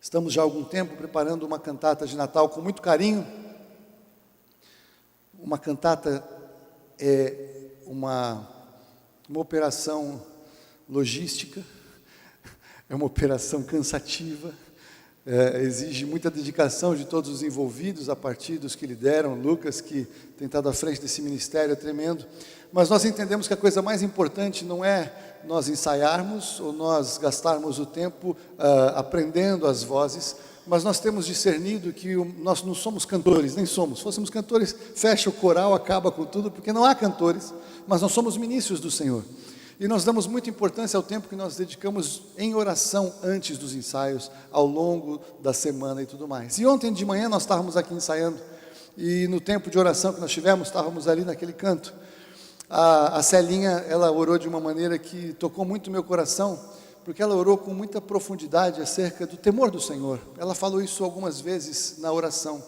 Estamos já há algum tempo preparando uma cantata de Natal com muito carinho. Uma cantata é uma operação logística, é uma operação cansativa, exige muita dedicação de todos os envolvidos, a partir dos que lideram, Lucas, que tem estado à frente desse ministério, é tremendo. Mas nós entendemos que a coisa mais importante não é nós ensaiarmos ou nós gastarmos o tempo aprendendo as vozes, mas nós temos discernido que nós não somos cantores, nem somos. Se fôssemos cantores, fecha o coral, acaba com tudo, porque não há cantores, mas nós somos ministros do Senhor. E nós damos muita importância ao tempo que nós dedicamos em oração antes dos ensaios, ao longo da semana e tudo mais. E ontem de manhã nós estávamos aqui ensaiando, e no tempo de oração que nós tivemos, estávamos ali naquele canto. A Celinha, ela orou de uma maneira que tocou muito o meu coração, porque ela orou com muita profundidade acerca do temor do Senhor. Ela falou isso algumas vezes na oração.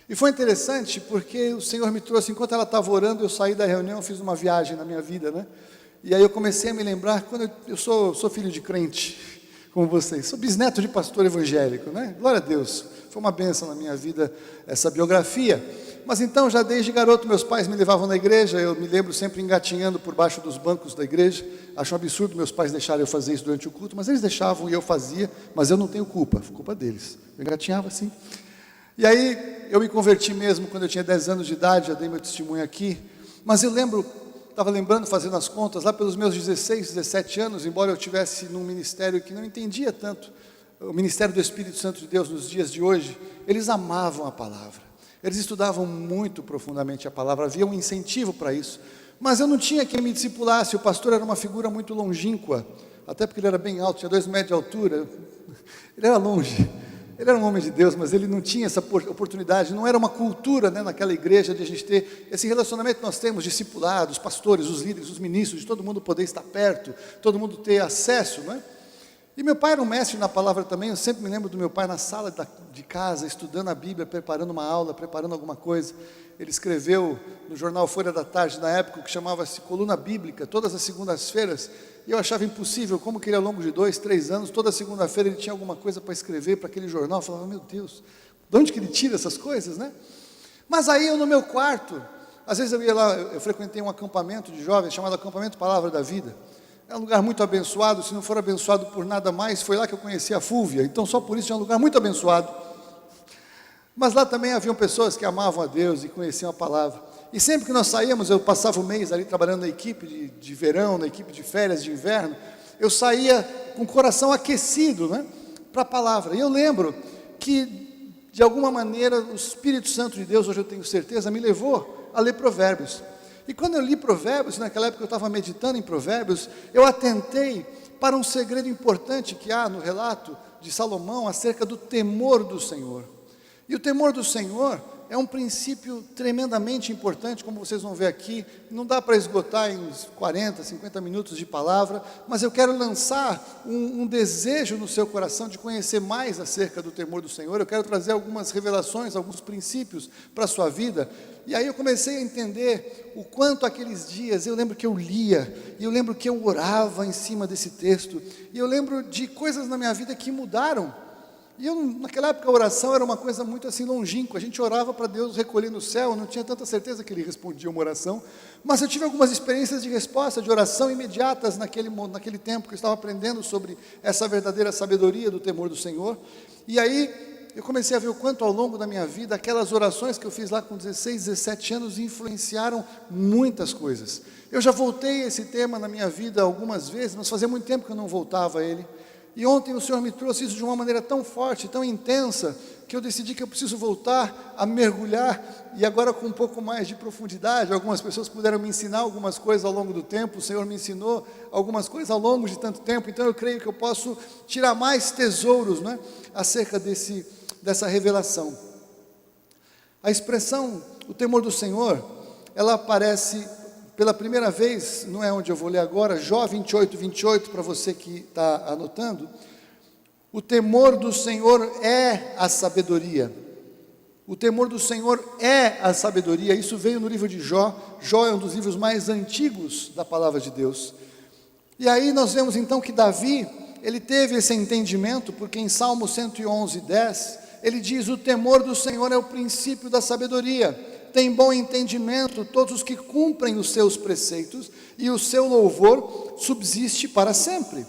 E foi interessante porque o Senhor me trouxe, enquanto ela estava orando, eu saí da reunião, eu fiz uma viagem na minha vida, né? E aí eu comecei a me lembrar, quando eu sou filho de crente, como vocês, sou bisneto de pastor evangélico, né? Glória a Deus, foi uma bênção na minha vida essa biografia. Mas então, já desde garoto, meus pais me levavam na igreja, eu me lembro sempre engatinhando por baixo dos bancos da igreja. Acho um absurdo meus pais deixarem eu fazer isso durante o culto, mas eles deixavam e eu fazia, mas eu não tenho culpa, foi culpa deles. Eu engatinhava assim. E aí, eu me converti mesmo quando eu tinha 10 anos de idade, já dei meu testemunho aqui, mas eu lembro, estava lembrando, fazendo as contas, lá pelos meus 16, 17 anos, embora eu estivesse num ministério que não entendia tanto, o ministério do Espírito Santo de Deus nos dias de hoje, eles amavam a palavra. Eles estudavam muito profundamente a palavra, havia um incentivo para isso, mas eu não tinha quem me discipulasse. O pastor era uma figura muito longínqua, até porque ele era bem alto, tinha 2 metros de altura, ele era longe, ele era um homem de Deus, mas ele não tinha essa oportunidade, não era uma cultura, né, naquela igreja de a gente ter esse relacionamento que nós temos, discipulados, os pastores, os líderes, os ministros, de todo mundo poder estar perto, todo mundo ter acesso, né? E meu pai era um mestre na palavra também. Eu sempre me lembro do meu pai na sala de casa, estudando a Bíblia, preparando uma aula, preparando alguma coisa. Ele escreveu no jornal Folha da Tarde, na época, que chamava-se Coluna Bíblica, todas as segundas-feiras, e eu achava impossível, como que ele ao longo de 2, 3 anos, toda segunda-feira ele tinha alguma coisa para escrever para aquele jornal. Eu falava, meu Deus, de onde que ele tira essas coisas, né? Mas aí eu no meu quarto, às vezes eu ia lá, eu frequentei um acampamento de jovens, chamado Acampamento Palavra da Vida. É um lugar muito abençoado, se não for abençoado por nada mais, foi lá que eu conheci a Fúvia, então só por isso é um lugar muito abençoado. Mas lá também haviam pessoas que amavam a Deus e conheciam a palavra. E sempre que nós saíamos, eu passava o mês ali trabalhando na equipe de verão, na equipe de férias de inverno, eu saía com o coração aquecido, né, para a palavra. E eu lembro que, de alguma maneira, o Espírito Santo de Deus, hoje eu tenho certeza, me levou a ler Provérbios. E quando eu li Provérbios, naquela época eu estava meditando em Provérbios, eu atentei para um segredo importante que há no relato de Salomão acerca do temor do Senhor. E o temor do Senhor é um princípio tremendamente importante, como vocês vão ver aqui. Não dá para esgotar em uns 40, 50 minutos de palavra, mas eu quero lançar um desejo no seu coração de conhecer mais acerca do temor do Senhor. Eu quero trazer algumas revelações, alguns princípios para a sua vida. E aí eu comecei a entender o quanto aqueles dias, eu lembro que eu lia, e eu lembro que eu orava em cima desse texto, e eu lembro de coisas na minha vida que mudaram. E naquela época a oração era uma coisa muito assim longínqua, a gente orava para Deus recolher no céu, eu não tinha tanta certeza que Ele respondia uma oração, mas eu tive algumas experiências de resposta, de oração imediatas naquele tempo que eu estava aprendendo sobre essa verdadeira sabedoria do temor do Senhor. E aí eu comecei a ver o quanto ao longo da minha vida, aquelas orações que eu fiz lá com 16, 17 anos, influenciaram muitas coisas. Eu já voltei a esse tema na minha vida algumas vezes, mas fazia muito tempo que eu não voltava a ele. E ontem o Senhor me trouxe isso de uma maneira tão forte, tão intensa, que eu decidi que eu preciso voltar a mergulhar, e agora com um pouco mais de profundidade. Algumas pessoas puderam me ensinar algumas coisas ao longo do tempo, o Senhor me ensinou algumas coisas ao longo de tanto tempo, então eu creio que eu posso tirar mais tesouros, né, acerca dessa revelação. A expressão, o temor do Senhor, ela aparece pela primeira vez, não é onde eu vou ler agora, Jó 28, 28, para você que está anotando. O temor do Senhor é a sabedoria. O temor do Senhor é a sabedoria. Isso veio no livro de Jó. Jó é um dos livros mais antigos da palavra de Deus. E aí nós vemos então que Davi, ele teve esse entendimento, porque em Salmo 111:10, ele diz: o temor do Senhor é o princípio da sabedoria, tem bom entendimento todos os que cumprem os seus preceitos, e o seu louvor subsiste para sempre.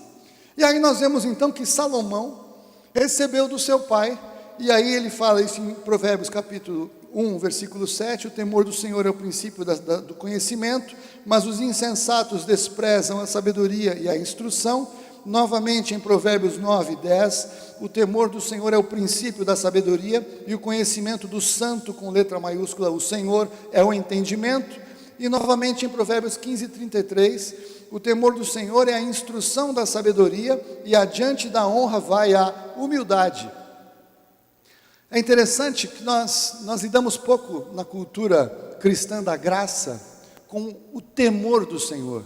E aí nós vemos então que Salomão recebeu do seu pai, e aí ele fala isso em Provérbios capítulo 1, versículo 7, o temor do Senhor é o princípio do conhecimento, mas os insensatos desprezam a sabedoria e a instrução. Novamente em Provérbios 9, 10, o temor do Senhor é o princípio da sabedoria, e o conhecimento do santo, com letra maiúscula, o Senhor, é o entendimento. E novamente em Provérbios 15, 33, o temor do Senhor é a instrução da sabedoria, e adiante da honra vai a humildade. É interessante que nós lidamos pouco na cultura cristã da graça com o temor do Senhor.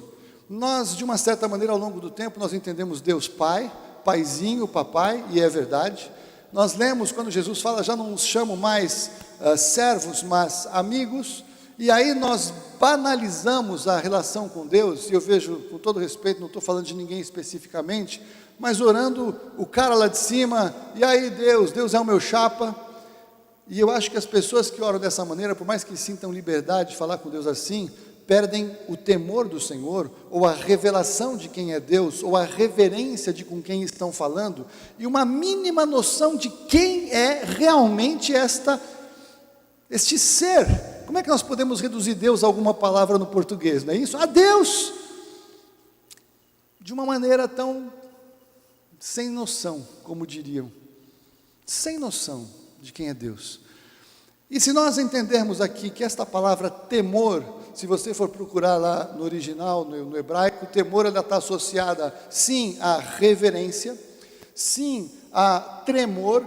Nós, de uma certa maneira, ao longo do tempo, nós entendemos Deus Pai, Paizinho, Papai, e é verdade. Nós lemos quando Jesus fala: já não os chamo mais servos, mas amigos. E aí nós banalizamos a relação com Deus, e eu vejo, com todo respeito, não estou falando de ninguém especificamente, mas orando o cara lá de cima: e aí Deus é o meu chapa. E eu acho que as pessoas que oram dessa maneira, por mais que sintam liberdade de falar com Deus assim, perdem o temor do Senhor, ou a revelação de quem é Deus, ou a reverência de com quem estão falando, e uma mínima noção de quem é realmente este ser. Como é que nós podemos reduzir Deus a alguma palavra no português, não é isso? A Deus! De uma maneira tão sem noção, como diriam, sem noção de quem é Deus. E se nós entendermos aqui que esta palavra temor, se você for procurar lá no original, no hebraico, temor, ela está associada sim à reverência, sim a tremor,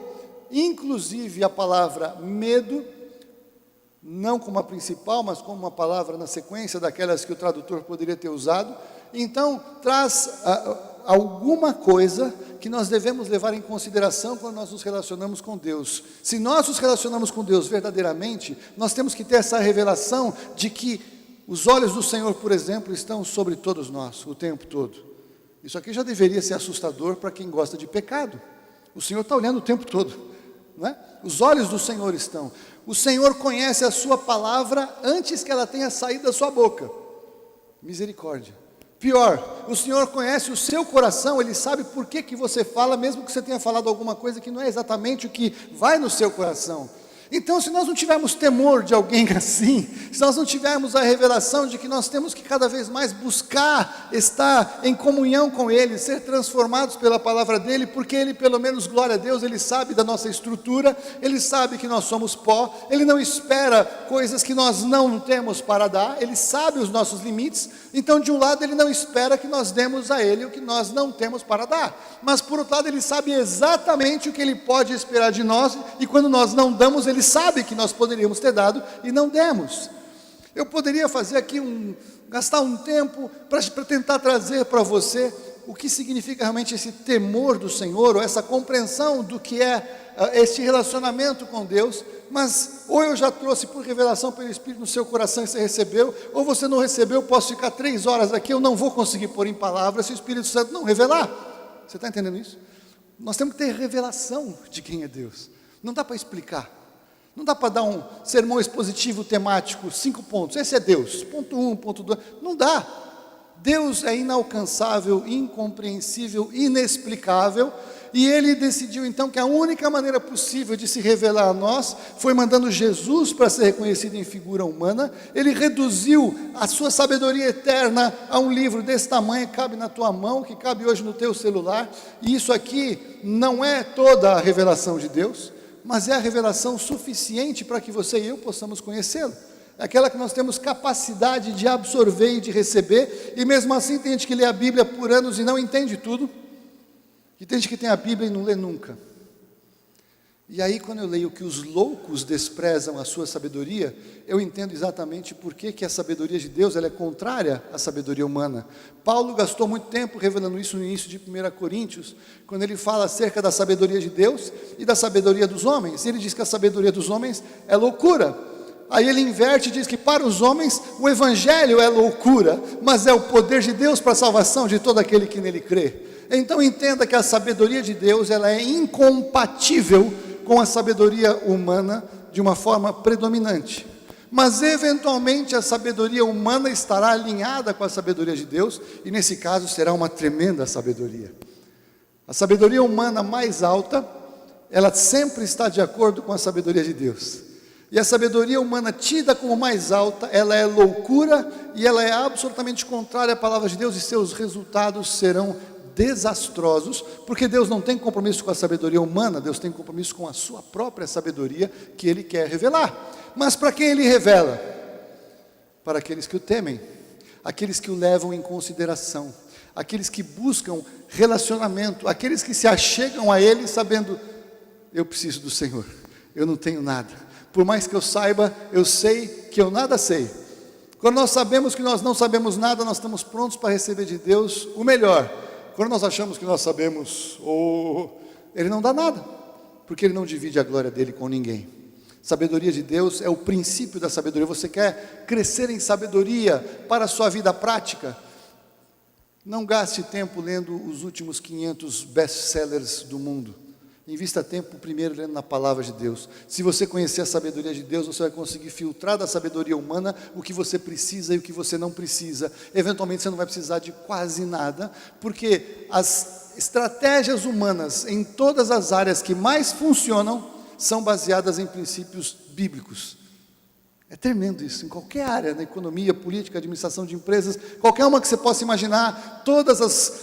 inclusive a palavra medo, não como a principal, mas como uma palavra na sequência daquelas que o tradutor poderia ter usado. Então traz alguma coisa que nós devemos levar em consideração quando nós nos relacionamos com Deus. Se nós nos relacionamos com Deus verdadeiramente, nós temos que ter essa revelação de que os olhos do Senhor, por exemplo, estão sobre todos nós, o tempo todo. Isso aqui já deveria ser assustador para quem gosta de pecado. O Senhor está olhando o tempo todo, não é? Os olhos do Senhor estão. O Senhor conhece a sua palavra antes que ela tenha saído da sua boca. Misericórdia. Pior, o Senhor conhece o seu coração, Ele sabe por que você fala, mesmo que você tenha falado alguma coisa que não é exatamente o que vai no seu coração. Então, se nós não tivermos temor de alguém assim, se nós não tivermos a revelação de que nós temos que cada vez mais buscar estar em comunhão com Ele, ser transformados pela palavra dEle, porque Ele, pelo menos, glória a Deus, Ele sabe da nossa estrutura, Ele sabe que nós somos pó, Ele não espera coisas que nós não temos para dar, Ele sabe os nossos limites. Então, de um lado, Ele não espera que nós demos a Ele o que nós não temos para dar, mas por outro lado, Ele sabe exatamente o que Ele pode esperar de nós, e quando nós não damos, Ele sabe que nós poderíamos ter dado e não demos. Eu poderia fazer aqui gastar um tempo para tentar trazer para você o que significa realmente esse temor do Senhor, ou essa compreensão do que é este relacionamento com Deus, mas ou eu já trouxe por revelação pelo Espírito no seu coração e você recebeu, ou você não recebeu, posso ficar 3 horas aqui, eu não vou conseguir pôr em palavras se o Espírito Santo não revelar. Você está entendendo isso? Nós temos que ter revelação de quem é Deus. Não dá para explicar. Não dá para dar um sermão expositivo temático, 5 pontos, esse é Deus, ponto 1, ponto 2, não dá. Deus é inalcançável, incompreensível, inexplicável, e Ele decidiu então que a única maneira possível de se revelar a nós, foi mandando Jesus para ser reconhecido em figura humana. Ele reduziu a sua sabedoria eterna a um livro desse tamanho, que cabe na tua mão, que cabe hoje no teu celular, e isso aqui não é toda a revelação de Deus, mas é a revelação suficiente para que você e eu possamos conhecê-lo. É aquela que nós temos capacidade de absorver e de receber, e mesmo assim tem gente que lê a Bíblia por anos e não entende tudo, e tem gente que tem a Bíblia e não lê nunca. E aí quando eu leio que os loucos desprezam a sua sabedoria, eu entendo exatamente por que a sabedoria de Deus ela é contrária à sabedoria humana. Paulo gastou muito tempo revelando isso no início de 1 Coríntios, quando ele fala acerca da sabedoria de Deus e da sabedoria dos homens. Ele diz que a sabedoria dos homens é loucura. Aí ele inverte e diz que para os homens o Evangelho é loucura, mas é o poder de Deus para a salvação de todo aquele que nele crê. Então entenda que a sabedoria de Deus, ela é incompatível com a sabedoria humana de uma forma predominante. Mas eventualmente a sabedoria humana estará alinhada com a sabedoria de Deus, e nesse caso será uma tremenda sabedoria. A sabedoria humana mais alta, ela sempre está de acordo com a sabedoria de Deus. E a sabedoria humana tida como mais alta, ela é loucura e ela é absolutamente contrária à palavra de Deus, e seus resultados serão desastrosos, porque Deus não tem compromisso com a sabedoria humana, Deus tem compromisso com a sua própria sabedoria que Ele quer revelar. Mas para quem Ele revela? Para aqueles que o temem, aqueles que o levam em consideração, aqueles que buscam relacionamento, aqueles que se achegam a Ele sabendo: eu preciso do Senhor, eu não tenho nada, por mais que eu saiba, eu sei que eu nada sei. Quando nós sabemos que nós não sabemos nada, nós estamos prontos para receber de Deus o melhor. Quando nós achamos que nós sabemos, Ele não dá nada, porque Ele não divide a glória dEle com ninguém. Sabedoria de Deus é o princípio da sabedoria. Você quer crescer em sabedoria para a sua vida prática? Não gaste tempo lendo os últimos 500 best-sellers do mundo. Invista tempo primeiro lendo na palavra de Deus. Se você conhecer a sabedoria de Deus, você vai conseguir filtrar da sabedoria humana o que você precisa e o que você não precisa. Eventualmente você não vai precisar de quase nada, porque as estratégias humanas em todas as áreas que mais funcionam são baseadas em princípios bíblicos. É tremendo isso, em qualquer área, na economia, política, administração de empresas, qualquer uma que você possa imaginar, todas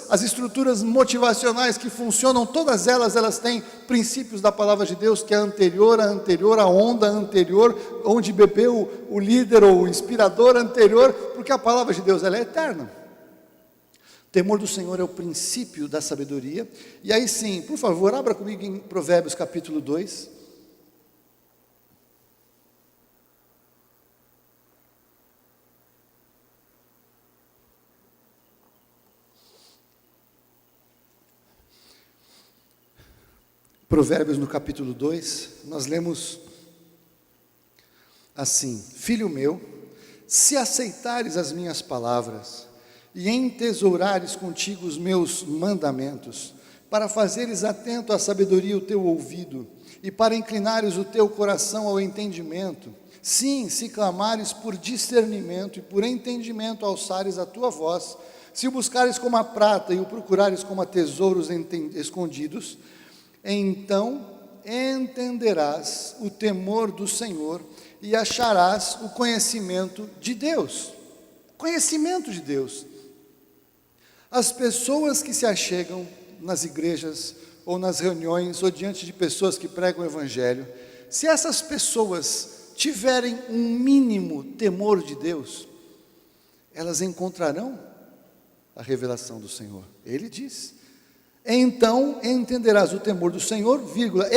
as estruturas motivacionais que funcionam, todas elas têm princípios da palavra de Deus, que é anterior à onda anterior, onde bebeu o líder ou o inspirador anterior, porque a palavra de Deus, ela é eterna. O temor do Senhor é o princípio da sabedoria. E aí sim, por favor, abra comigo em Provérbios capítulo 2. Provérbios no capítulo 2, nós lemos assim: Filho meu, se aceitares as minhas palavras, e entesourares contigo os meus mandamentos, para fazeres atento à sabedoria o teu ouvido, e para inclinares o teu coração ao entendimento, sim, se clamares por discernimento e por entendimento alçares a tua voz, se o buscares como a prata e o procurares como a tesouros escondidos, então entenderás o temor do Senhor e acharás o conhecimento de Deus. Conhecimento de Deus. As pessoas que se achegam nas igrejas, ou nas reuniões, ou diante de pessoas que pregam o Evangelho, se essas pessoas tiverem um mínimo temor de Deus, elas encontrarão a revelação do Senhor. Ele diz: então entenderás o temor do Senhor, vírgula,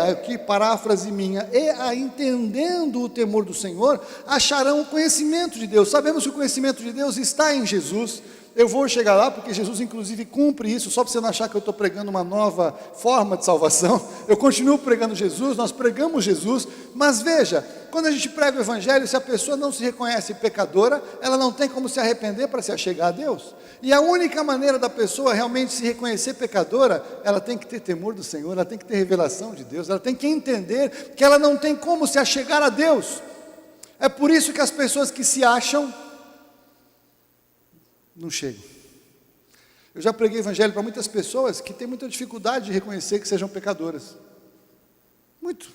aqui paráfrase minha, entendendo o temor do Senhor, acharão o conhecimento de Deus. Sabemos que o conhecimento de Deus está em Jesus. Eu vou chegar lá, porque Jesus inclusive cumpre isso, só para você não achar que eu estou pregando uma nova forma de salvação. Eu continuo pregando Jesus, nós pregamos Jesus, mas veja, quando a gente prega o Evangelho, se a pessoa não se reconhece pecadora, ela não tem como se arrepender para se achegar a Deus. E a única maneira da pessoa realmente se reconhecer pecadora, ela tem que ter temor do Senhor, ela tem que ter revelação de Deus, ela tem que entender que ela não tem como se achegar a Deus. É por isso que as pessoas que se acham não chegam. Eu já preguei Evangelho para muitas pessoas que têm muita dificuldade de reconhecer que sejam pecadoras. Muito.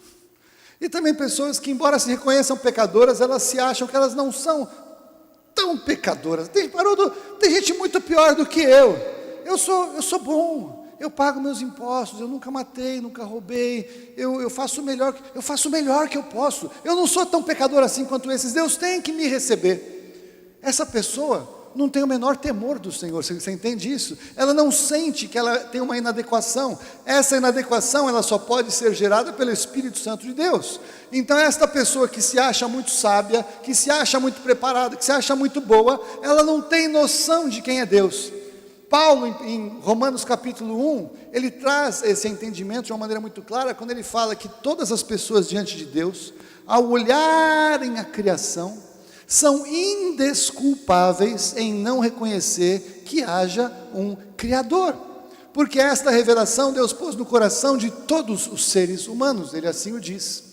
E também pessoas que, embora se reconheçam pecadoras, elas se acham que elas não são tão pecadoras. Tem gente muito pior do que eu. Eu sou bom, eu pago meus impostos, eu nunca matei, nunca roubei, eu faço o melhor que eu posso. Eu não sou tão pecador assim quanto esses. Deus tem que me receber. Essa pessoa não tem o menor temor do Senhor. Você entende isso? Ela não sente que ela tem uma inadequação. Essa inadequação, ela só pode ser gerada pelo Espírito Santo de Deus. Então esta pessoa que se acha muito sábia, que se acha muito preparada, que se acha muito boa, ela não tem noção de quem é Deus. Paulo, em Romanos capítulo 1, ele traz esse entendimento de uma maneira muito clara, quando ele fala que todas as pessoas diante de Deus, ao olharem a criação, são indesculpáveis em não reconhecer que haja um Criador. porque esta revelação Deus pôs no coração de todos os seres humanos, ele assim o diz.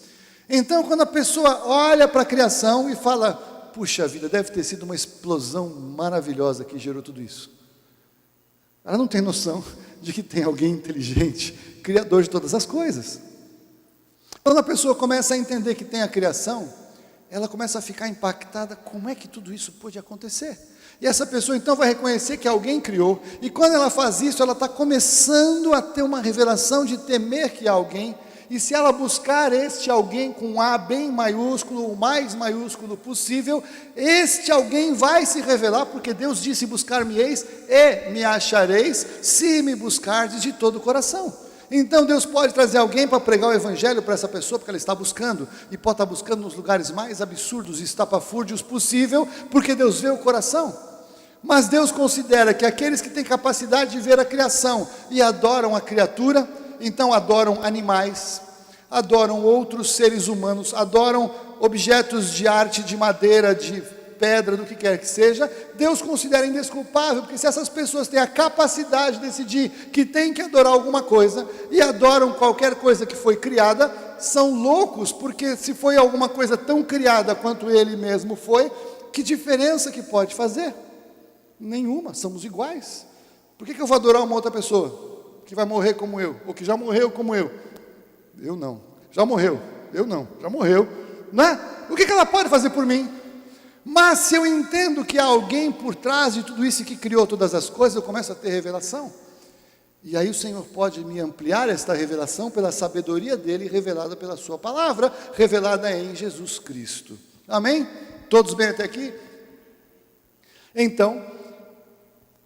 Então, quando a pessoa olha para a criação e fala, puxa vida, deve ter sido uma explosão maravilhosa que gerou tudo isso. Ela não tem noção de que tem alguém inteligente, criador de todas as coisas. Quando a pessoa começa a entender que tem a criação, ela começa a ficar impactada, como é que tudo isso pôde acontecer? E essa pessoa então vai reconhecer que alguém criou, e quando ela faz isso, ela está começando a ter uma revelação de temer que há alguém, e se ela buscar este alguém com um A bem maiúsculo, o mais maiúsculo possível, este alguém vai se revelar, porque Deus disse, buscar-me-eis e me achareis, se me buscardes de todo o coração. Então Deus pode trazer alguém para pregar o evangelho para essa pessoa, porque ela está buscando, e pode estar buscando nos lugares mais absurdos e estapafúrdios possível, porque Deus vê o coração. Mas Deus considera que aqueles que têm capacidade de ver a criação e adoram a criatura, então adoram animais, adoram outros seres humanos, adoram objetos de arte, de madeira, de pedra, do que quer que seja, Deus considera indesculpável, porque se essas pessoas têm a capacidade de decidir que tem que adorar alguma coisa, e adoram qualquer coisa que foi criada, são loucos, porque se foi alguma coisa tão criada quanto ele mesmo foi, que diferença que pode fazer? Nenhuma, somos iguais. Por que eu vou adorar uma outra pessoa? Que vai morrer como eu, ou que já morreu como eu? Eu não. Já morreu? Eu não. Já morreu, não é? O que ela pode fazer por mim? Mas se eu entendo que há alguém por trás de tudo isso que criou todas as coisas, eu começo a ter revelação. E aí o Senhor pode me ampliar esta revelação pela sabedoria dele, revelada pela sua palavra, revelada em Jesus Cristo. Amém? Todos bem até aqui? Então,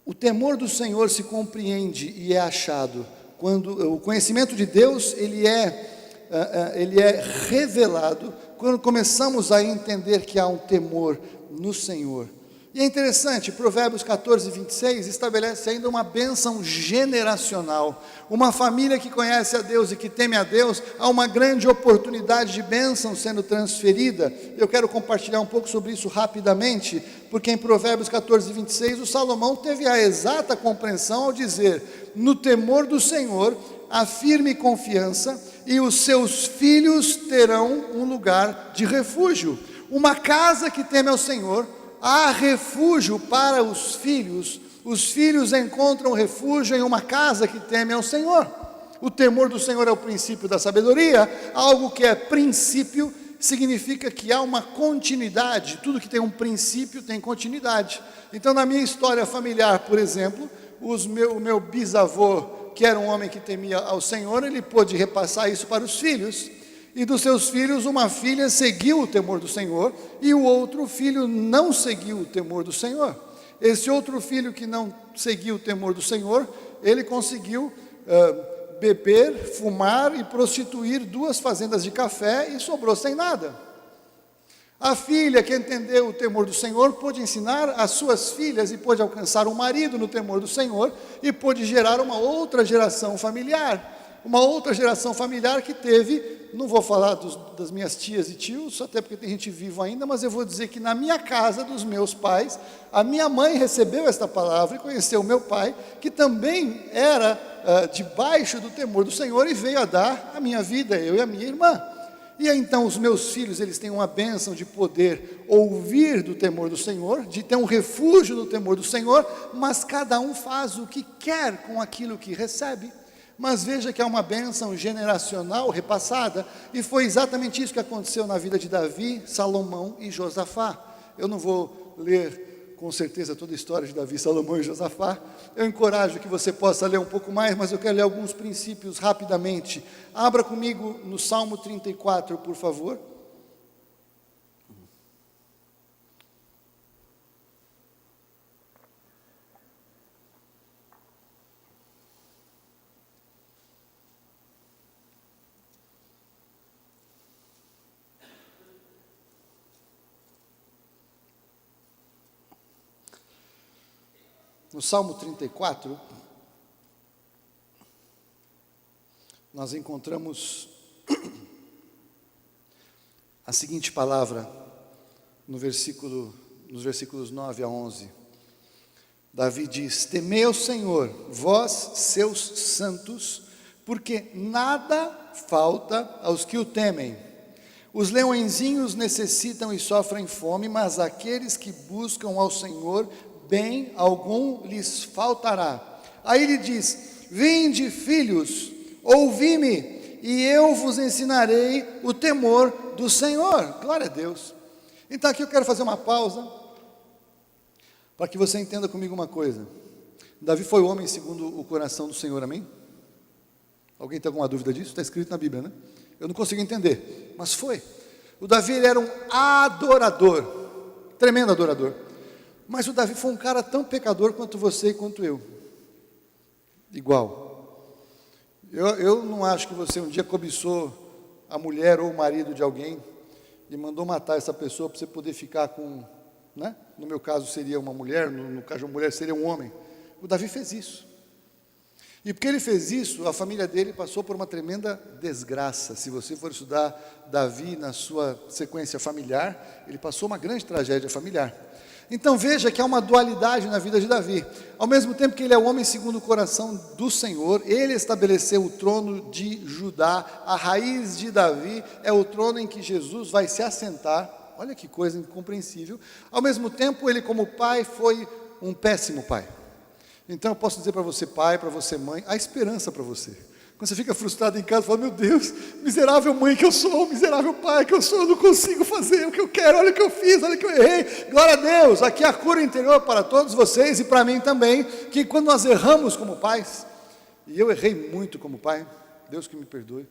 o temor do Senhor se compreende e é achado quando o conhecimento de Deus ele é revelado quando começamos a entender que há um temor no Senhor. E é interessante, Provérbios 14, 26 estabelece ainda uma bênção generacional. Uma família que conhece a Deus e que teme a Deus, há uma grande oportunidade de bênção sendo transferida. Eu quero compartilhar um pouco sobre isso rapidamente, porque em Provérbios 14, 26, o Salomão teve a exata compreensão ao dizer, no temor do Senhor, há firme confiança, e os seus filhos terão um lugar de refúgio. Uma casa que teme ao Senhor, há refúgio para os filhos encontram refúgio em uma casa que teme ao Senhor. O temor do Senhor é o princípio da sabedoria, algo que é princípio, significa que há uma continuidade, tudo que tem um princípio tem continuidade. Então na minha história familiar, por exemplo, o meu bisavô, que era um homem que temia ao Senhor, ele pôde repassar isso para os filhos, e dos seus filhos, uma filha seguiu o temor do Senhor, e o outro filho não seguiu o temor do Senhor. Esse outro filho que não seguiu o temor do Senhor, ele conseguiu beber, fumar e prostituir 2 fazendas de café e sobrou sem nada. A filha que entendeu o temor do Senhor pôde ensinar as suas filhas e pôde alcançar um marido no temor do Senhor e pôde gerar uma outra geração familiar. Uma outra geração familiar que teve, não vou falar das minhas tias e tios, até porque tem gente viva ainda, mas eu vou dizer que na minha casa, dos meus pais, a minha mãe recebeu esta palavra e conheceu o meu pai, que também era debaixo do temor do Senhor e veio a dar a minha vida, eu e a minha irmã. E aí, então os meus filhos, eles têm uma bênção de poder ouvir do temor do Senhor, de ter um refúgio no temor do Senhor, mas cada um faz o que quer com aquilo que recebe. Mas veja que há uma bênção generacional repassada, e foi exatamente isso que aconteceu na vida de Davi, Salomão e Josafá. Eu não vou ler com certeza toda a história de Davi, Salomão e Josafá. Eu encorajo que você possa ler um pouco mais, mas eu quero ler alguns princípios rapidamente. Abra comigo no Salmo 34, por favor. No Salmo 34, nós encontramos a seguinte palavra nos versículos 9 a 11. Davi diz: temei ao Senhor, vós, seus santos, porque nada falta aos que o temem. Os leõezinhos necessitam e sofrem fome, mas aqueles que buscam ao Senhor, bem algum lhes faltará. Aí ele diz: vinde, filhos, ouvi-me, e eu vos ensinarei o temor do Senhor. Glória a Deus. Então aqui eu quero fazer uma pausa, para que você entenda comigo uma coisa. Davi foi homem segundo o coração do Senhor, amém? Alguém tem alguma dúvida disso? Está escrito na Bíblia, né? Eu não consigo entender, mas foi. O Davi, ele era um adorador, tremendo adorador. Mas o Davi foi um cara tão pecador quanto você e quanto eu. Igual. Eu não acho que você um dia cobiçou a mulher ou o marido de alguém e mandou matar essa pessoa para você poder ficar com, né? No meu caso seria uma mulher, no caso de uma mulher seria um homem. O Davi fez isso. E porque ele fez isso, a família dele passou por uma tremenda desgraça. Se você for estudar Davi na sua sequência familiar, ele passou uma grande tragédia familiar. Então veja que há uma dualidade na vida de Davi. Ao mesmo tempo que ele é o homem segundo o coração do Senhor, ele estabeleceu o trono de Judá, a raiz de Davi é o trono em que Jesus vai se assentar. Olha que coisa incompreensível. Ao mesmo tempo, ele como pai foi um péssimo pai. Então eu posso dizer para você pai, para você mãe, há esperança para você. Quando você fica frustrado em casa, fala: meu Deus, miserável mãe que eu sou, miserável pai que eu sou, eu não consigo fazer o que eu quero, olha o que eu fiz, olha o que eu errei. Glória a Deus, aqui a cura interior para todos vocês e para mim também, que quando nós erramos como pais, e eu errei muito como pai, Deus que me perdoe,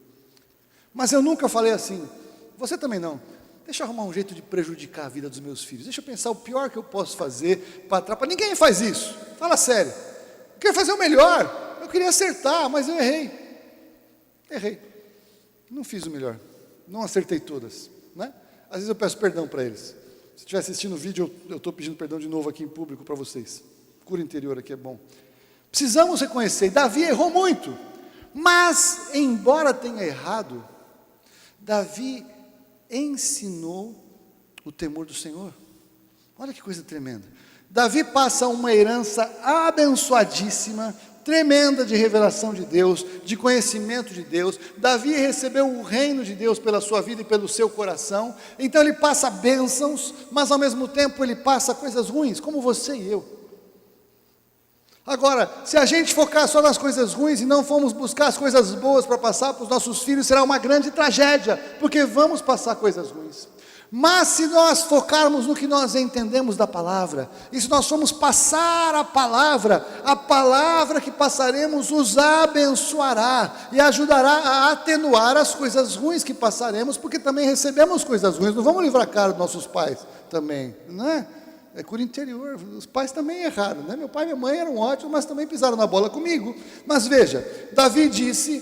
mas eu nunca falei assim, você também não: deixa eu arrumar um jeito de prejudicar a vida dos meus filhos, deixa eu pensar o pior que eu posso fazer para atrapalhar. Ninguém faz isso, fala sério. Eu queria fazer o melhor, eu queria acertar, mas eu errei. Não fiz o melhor, não acertei todas, né? Às vezes eu peço perdão para eles. Se estiver assistindo o vídeo, eu estou pedindo perdão de novo aqui em público para vocês. Cura interior aqui é bom. Precisamos reconhecer, Davi errou muito, mas embora tenha errado, Davi ensinou o temor do Senhor. Olha que coisa tremenda. Davi passa uma herança abençoadíssima, tremenda de revelação de Deus, de conhecimento de Deus. Davi recebeu o reino de Deus pela sua vida e pelo seu coração. Então ele passa bênçãos, mas ao mesmo tempo ele passa coisas ruins, como você e eu. Agora, se a gente focar só nas coisas ruins e não formos buscar as coisas boas para passar para os nossos filhos, será uma grande tragédia, porque vamos passar coisas ruins. Mas se nós focarmos no que nós entendemos da palavra, e se nós formos passar a palavra que passaremos os abençoará e ajudará a atenuar as coisas ruins que passaremos, porque também recebemos coisas ruins. Não vamos livrar a cara dos nossos pais também, não é? É cura interior, os pais também erraram, né? Meu pai e minha mãe eram ótimos, mas também pisaram na bola comigo. Mas veja, Davi disse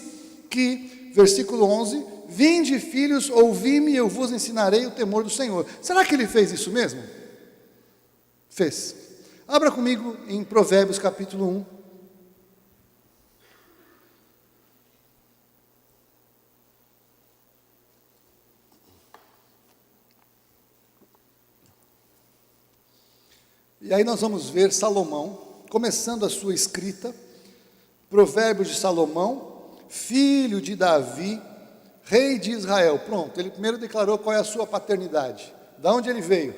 que, versículo 11, vinde filhos, ouvi-me e eu vos ensinarei o temor do Senhor. Será que ele fez isso mesmo? Fez. Abra comigo em Provérbios capítulo 1. E aí nós vamos ver Salomão, começando a sua escrita, Provérbios de Salomão, filho de Davi, rei de Israel. Pronto, ele primeiro declarou qual é a sua paternidade, de onde ele veio.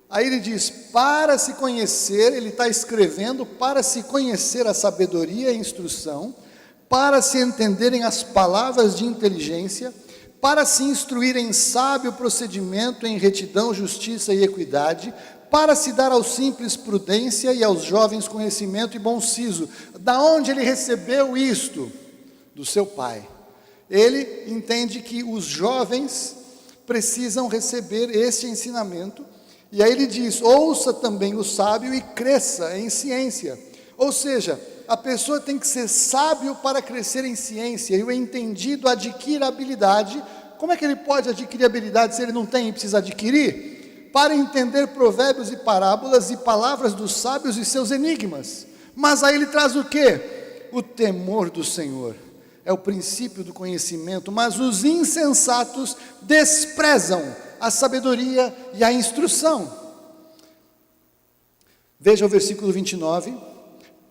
Aí ele diz, para se conhecer, ele está escrevendo, para se conhecer a sabedoria e a instrução, para se entenderem as palavras de inteligência, para se instruir em sábio procedimento, em retidão, justiça e equidade, para se dar aos simples prudência e aos jovens conhecimento e bom siso. Da onde ele recebeu isto? Do seu pai. Ele entende que os jovens precisam receber este ensinamento, e aí ele diz, ouça também o sábio e cresça em ciência. Ou seja, a pessoa tem que ser sábio para crescer em ciência, e o entendido adquire habilidade. Como é que ele pode adquirir habilidade se ele não tem e precisa adquirir? Para entender provérbios e parábolas e palavras dos sábios e seus enigmas. Mas aí ele traz o quê? O temor do Senhor. É o princípio do conhecimento, mas os insensatos desprezam a sabedoria e a instrução. Veja o versículo 29.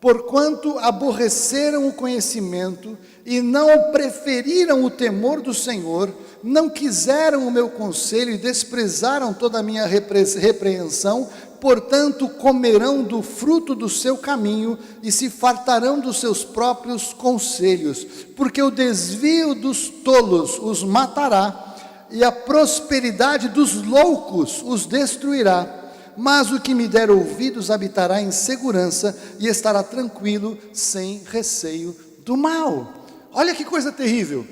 Porquanto aborreceram o conhecimento e não preferiram o temor do Senhor, não quiseram o meu conselho e desprezaram toda a minha repreensão, portanto comerão do fruto do seu caminho e se fartarão dos seus próprios conselhos, porque o desvio dos tolos os matará e a prosperidade dos loucos os destruirá. Mas o que me der ouvidos habitará em segurança e estará tranquilo, sem receio do mal. Olha que coisa terrível.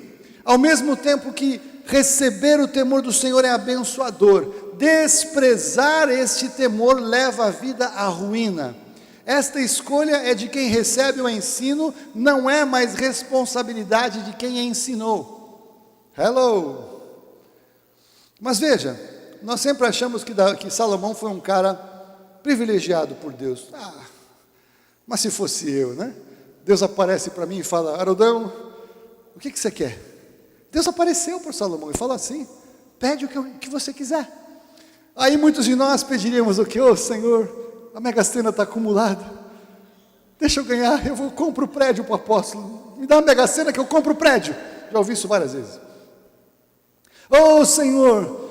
Ao mesmo tempo que receber o temor do Senhor é abençoador, desprezar este temor leva a vida à ruína. Esta escolha é de quem recebe o ensino, não é mais responsabilidade de quem ensinou. Hello! Mas veja, nós sempre achamos que Salomão foi um cara privilegiado por Deus. Mas se fosse eu, né? Deus aparece para mim e fala: Haroldão, o que você quer? Deus apareceu para Salomão e falou assim: pede o que você quiser. Aí muitos de nós pediríamos o que? Senhor, a Mega Sena está acumulada, deixa eu ganhar, compro o prédio para o apóstolo, me dá a Mega Sena que eu compro o prédio. Já ouvi isso várias vezes. Senhor,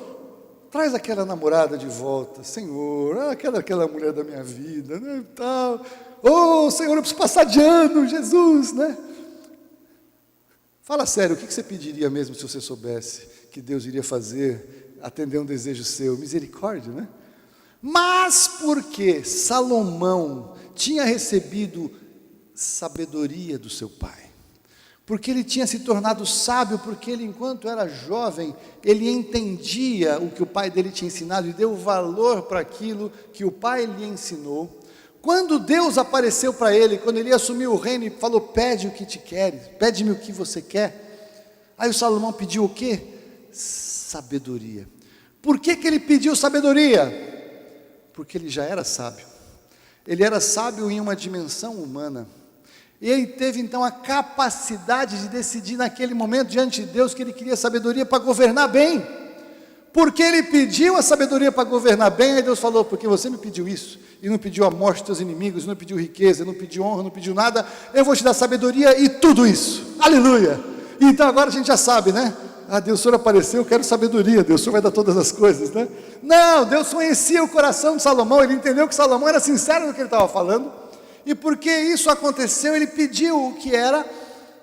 traz aquela namorada de volta, Senhor, aquela mulher da minha vida, né, tal. Senhor, eu preciso passar de ano, Jesus, né? Fala sério, o que você pediria mesmo se você soubesse que Deus iria fazer, atender um desejo seu? Misericórdia, né? Mas porque Salomão tinha recebido sabedoria do seu pai, porque ele tinha se tornado sábio, porque ele, enquanto era jovem, ele entendia o que o pai dele tinha ensinado e deu valor para aquilo que o pai lhe ensinou. Quando Deus apareceu para ele, quando ele assumiu o reino e falou: pede o que te queres, pede-me o que você quer. Aí o Salomão pediu o quê? Sabedoria. Por que ele pediu sabedoria? Porque ele já era sábio. Ele era sábio em uma dimensão humana. E ele teve então a capacidade de decidir naquele momento diante de Deus que ele queria sabedoria para governar bem. Porque ele pediu a sabedoria para governar bem, aí Deus falou: porque você me pediu isso, e não pediu a morte dos teus inimigos, não pediu riqueza, não pediu honra, não pediu nada, eu vou te dar sabedoria e tudo isso. Aleluia! Então agora a gente já sabe, né? Deus, o Senhor apareceu, eu quero sabedoria, Deus, o Senhor vai dar todas as coisas, né? Não, Deus conhecia o coração de Salomão, ele entendeu que Salomão era sincero no que ele estava falando, e porque isso aconteceu, ele pediu o que era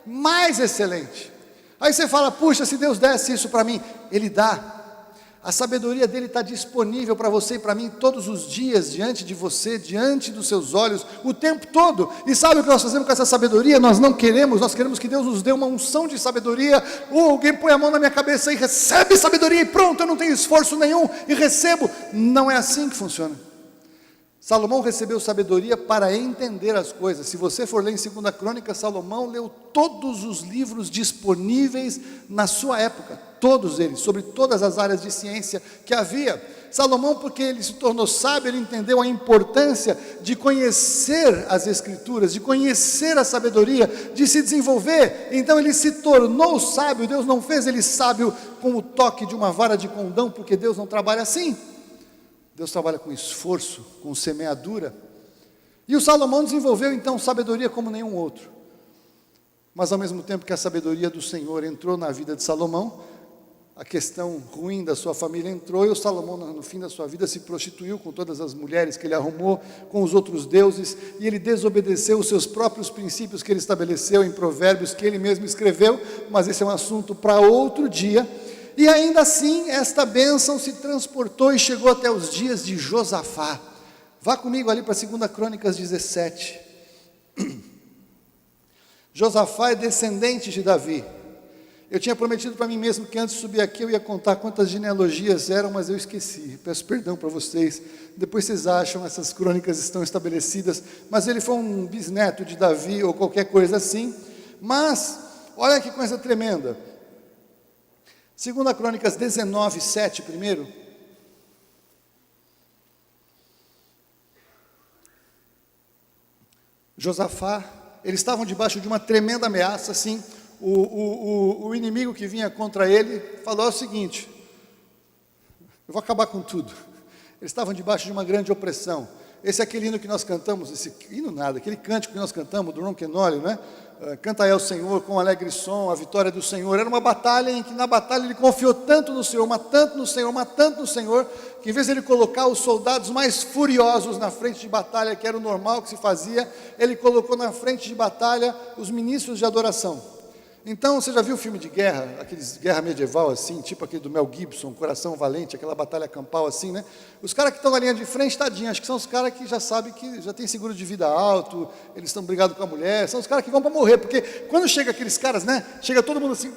mais excelente. Aí você fala: puxa, se Deus desse isso para mim, Ele dá. A sabedoria dele está disponível para você e para mim todos os dias, diante de você, diante dos seus olhos, o tempo todo. E sabe o que nós fazemos com essa sabedoria? Nós queremos que Deus nos dê uma unção de sabedoria. Alguém põe a mão na minha cabeça e recebe sabedoria e pronto, eu não tenho esforço nenhum e recebo. Não é assim que funciona. Salomão recebeu sabedoria para entender as coisas. Se você for ler em 2 Crônicas, Salomão leu todos os livros disponíveis na sua época, todos eles, sobre todas as áreas de ciência que havia. Salomão, porque ele se tornou sábio, ele entendeu a importância de conhecer as Escrituras, de conhecer a sabedoria, de se desenvolver. Então ele se tornou sábio. Deus não fez ele sábio com o toque de uma vara de condão, porque Deus não trabalha assim. Deus trabalha com esforço, com semeadura. E o Salomão desenvolveu então sabedoria como nenhum outro. Mas ao mesmo tempo que a sabedoria do Senhor entrou na vida de Salomão, a questão ruim da sua família entrou, e o Salomão no fim da sua vida se prostituiu com todas as mulheres que ele arrumou, com os outros deuses, e ele desobedeceu os seus próprios princípios que ele estabeleceu em Provérbios, que ele mesmo escreveu, mas esse é um assunto para outro dia. E ainda assim, esta bênção se transportou e chegou até os dias de Josafá. Vá comigo ali para 2 Crônicas 17. Josafá é descendente de Davi. Eu tinha prometido para mim mesmo que antes de subir aqui eu ia contar quantas genealogias eram, mas eu esqueci. Peço perdão para vocês. Depois vocês acham, essas crônicas estão estabelecidas. Mas ele foi um bisneto de Davi ou qualquer coisa assim. Mas, olha que coisa tremenda. 2 Crônicas 19, 7 primeiro. Josafá, eles estavam debaixo de uma tremenda ameaça, assim. O inimigo que vinha contra ele falou o seguinte: eu vou acabar com tudo. Eles estavam debaixo de uma grande opressão. Esse é aquele hino que nós cantamos, esse hino nada, aquele cântico que nós cantamos, do Ron Quenole, né? Canta ao Senhor com alegre som, a vitória do Senhor. Era uma batalha em que na batalha ele confiou tanto no Senhor, mas tanto no Senhor, mas tanto no Senhor, que em vez de ele colocar os soldados mais furiosos na frente de batalha, que era o normal que se fazia, ele colocou na frente de batalha os ministros de adoração. Então, você já viu filme de guerra, aqueles guerra medieval assim, tipo aquele do Mel Gibson, Coração Valente, aquela batalha campal assim, né? Os caras que estão na linha de frente, tadinho, acho que são os caras que já sabem que já tem seguro de vida alto, eles estão brigados com a mulher, são os caras que vão para morrer, porque quando chega aqueles caras, né? Chega todo mundo assim,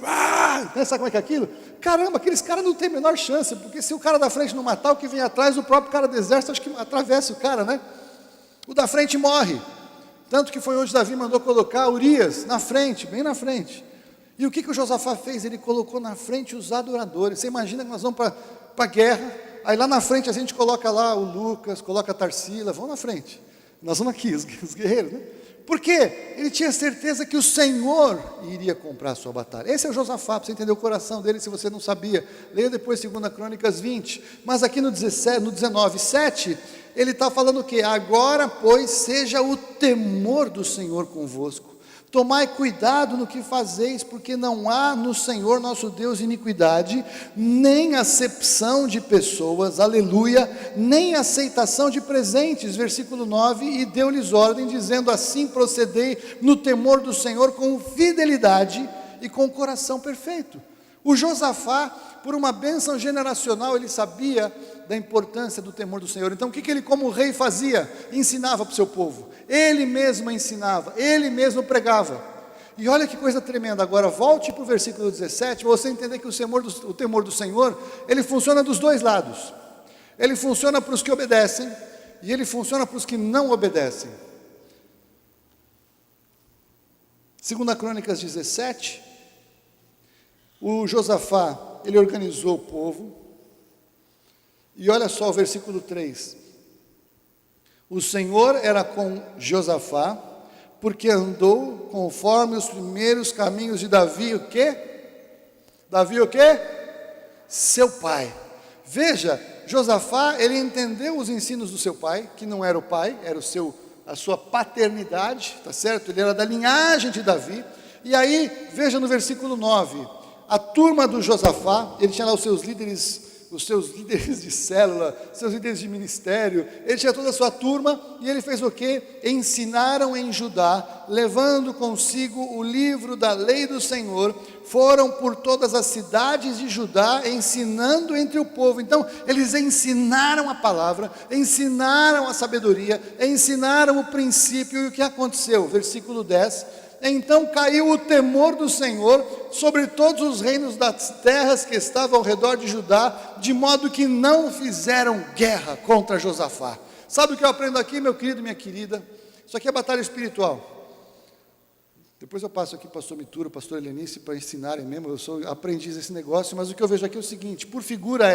sabe como é que é aquilo? Caramba, aqueles caras não têm a menor chance, porque se o cara da frente não matar, o que vem atrás, o próprio cara do exército, acho que atravessa o cara, né? O da frente morre. Tanto que foi onde Davi mandou colocar Urias na frente, bem na frente. E o que o Josafá fez? Ele colocou na frente os adoradores. Você imagina que nós vamos para a guerra, aí lá na frente a gente coloca lá o Lucas, coloca a Tarsila, vão na frente. Nós vamos aqui, os guerreiros, né? Por quê? Ele tinha certeza que o Senhor iria comprar a sua batalha. Esse é o Josafá, para você entender o coração dele, se você não sabia. Leia depois 2 Crônicas 20. Mas aqui no 19, 7, ele está falando o quê? Agora, pois, seja o temor do Senhor convosco. Tomai cuidado no que fazeis, porque não há no Senhor nosso Deus iniquidade, nem acepção de pessoas, aleluia, nem aceitação de presentes, versículo 9, e deu-lhes ordem, dizendo, assim procedei no temor do Senhor com fidelidade e com coração perfeito. O Josafá, por uma bênção generacional, ele sabia da importância do temor do Senhor. Então o que ele como rei fazia? Ensinava para o seu povo. Ele mesmo ensinava, ele mesmo pregava. E olha que coisa tremenda. Agora volte para o versículo 17, para você entender que o temor do Senhor, ele funciona dos dois lados. Ele funciona para os que obedecem, e ele funciona para os que não obedecem. 2 Crônicas 17, o Josafá, ele organizou o povo, e olha só o versículo 3, o Senhor era com Josafá, porque andou conforme os primeiros caminhos de Davi, o quê? Davi o quê? Seu pai. Veja, Josafá, ele entendeu os ensinos do seu pai, que não era o pai, era a sua paternidade, tá certo? Ele era da linhagem de Davi, e aí, veja no versículo 9, a turma do Josafá, ele tinha lá os seus líderes de célula, seus líderes de ministério, ele tinha toda a sua turma, e ele fez o quê? Ensinaram em Judá, levando consigo o livro da lei do Senhor, foram por todas as cidades de Judá, ensinando entre o povo. Então, eles ensinaram a palavra, ensinaram a sabedoria, ensinaram o princípio, e o que aconteceu? Versículo 10, então caiu o temor do Senhor sobre todos os reinos das terras que estavam ao redor de Judá, de modo que não fizeram guerra contra Josafá. Sabe o que eu aprendo aqui, meu querido, minha querida? Isso aqui é batalha espiritual. Depois eu passo aqui para o pastor Mituro, pastor Helenice, para ensinarem mesmo, eu sou aprendiz desse negócio, mas o que eu vejo aqui é o seguinte, por figura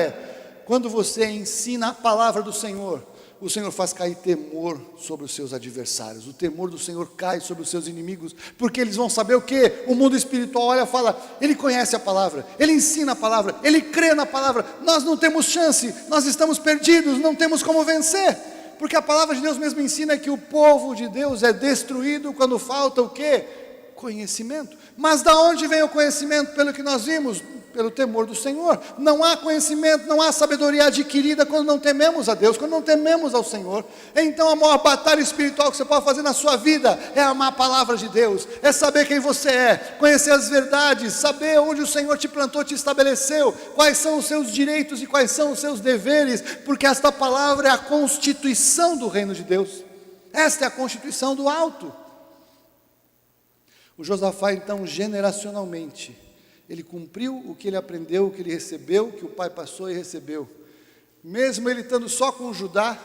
quando você ensina a palavra do Senhor, o Senhor faz cair temor sobre os seus adversários, o temor do Senhor cai sobre os seus inimigos, porque eles vão saber o quê? O mundo espiritual olha e fala, ele conhece a palavra, ele ensina a palavra, ele crê na palavra, nós não temos chance, nós estamos perdidos, não temos como vencer, porque a palavra de Deus mesmo ensina que o povo de Deus é destruído quando falta o quê? Conhecimento. Mas da onde vem o conhecimento? Pelo que nós vimos, pelo temor do Senhor. Não há conhecimento, não há sabedoria adquirida quando não tememos a Deus, quando não tememos ao Senhor. Então a maior batalha espiritual que você pode fazer na sua vida é amar a palavra de Deus, é saber quem você é, conhecer as verdades, saber onde o Senhor te plantou, te estabeleceu, quais são os seus direitos e quais são os seus deveres, porque esta palavra é a constituição do reino de Deus. Esta é a constituição do alto. O Josafá, então, generacionalmente, ele cumpriu o que ele aprendeu, o que ele recebeu, o que o pai passou e recebeu. Mesmo ele estando só com Judá,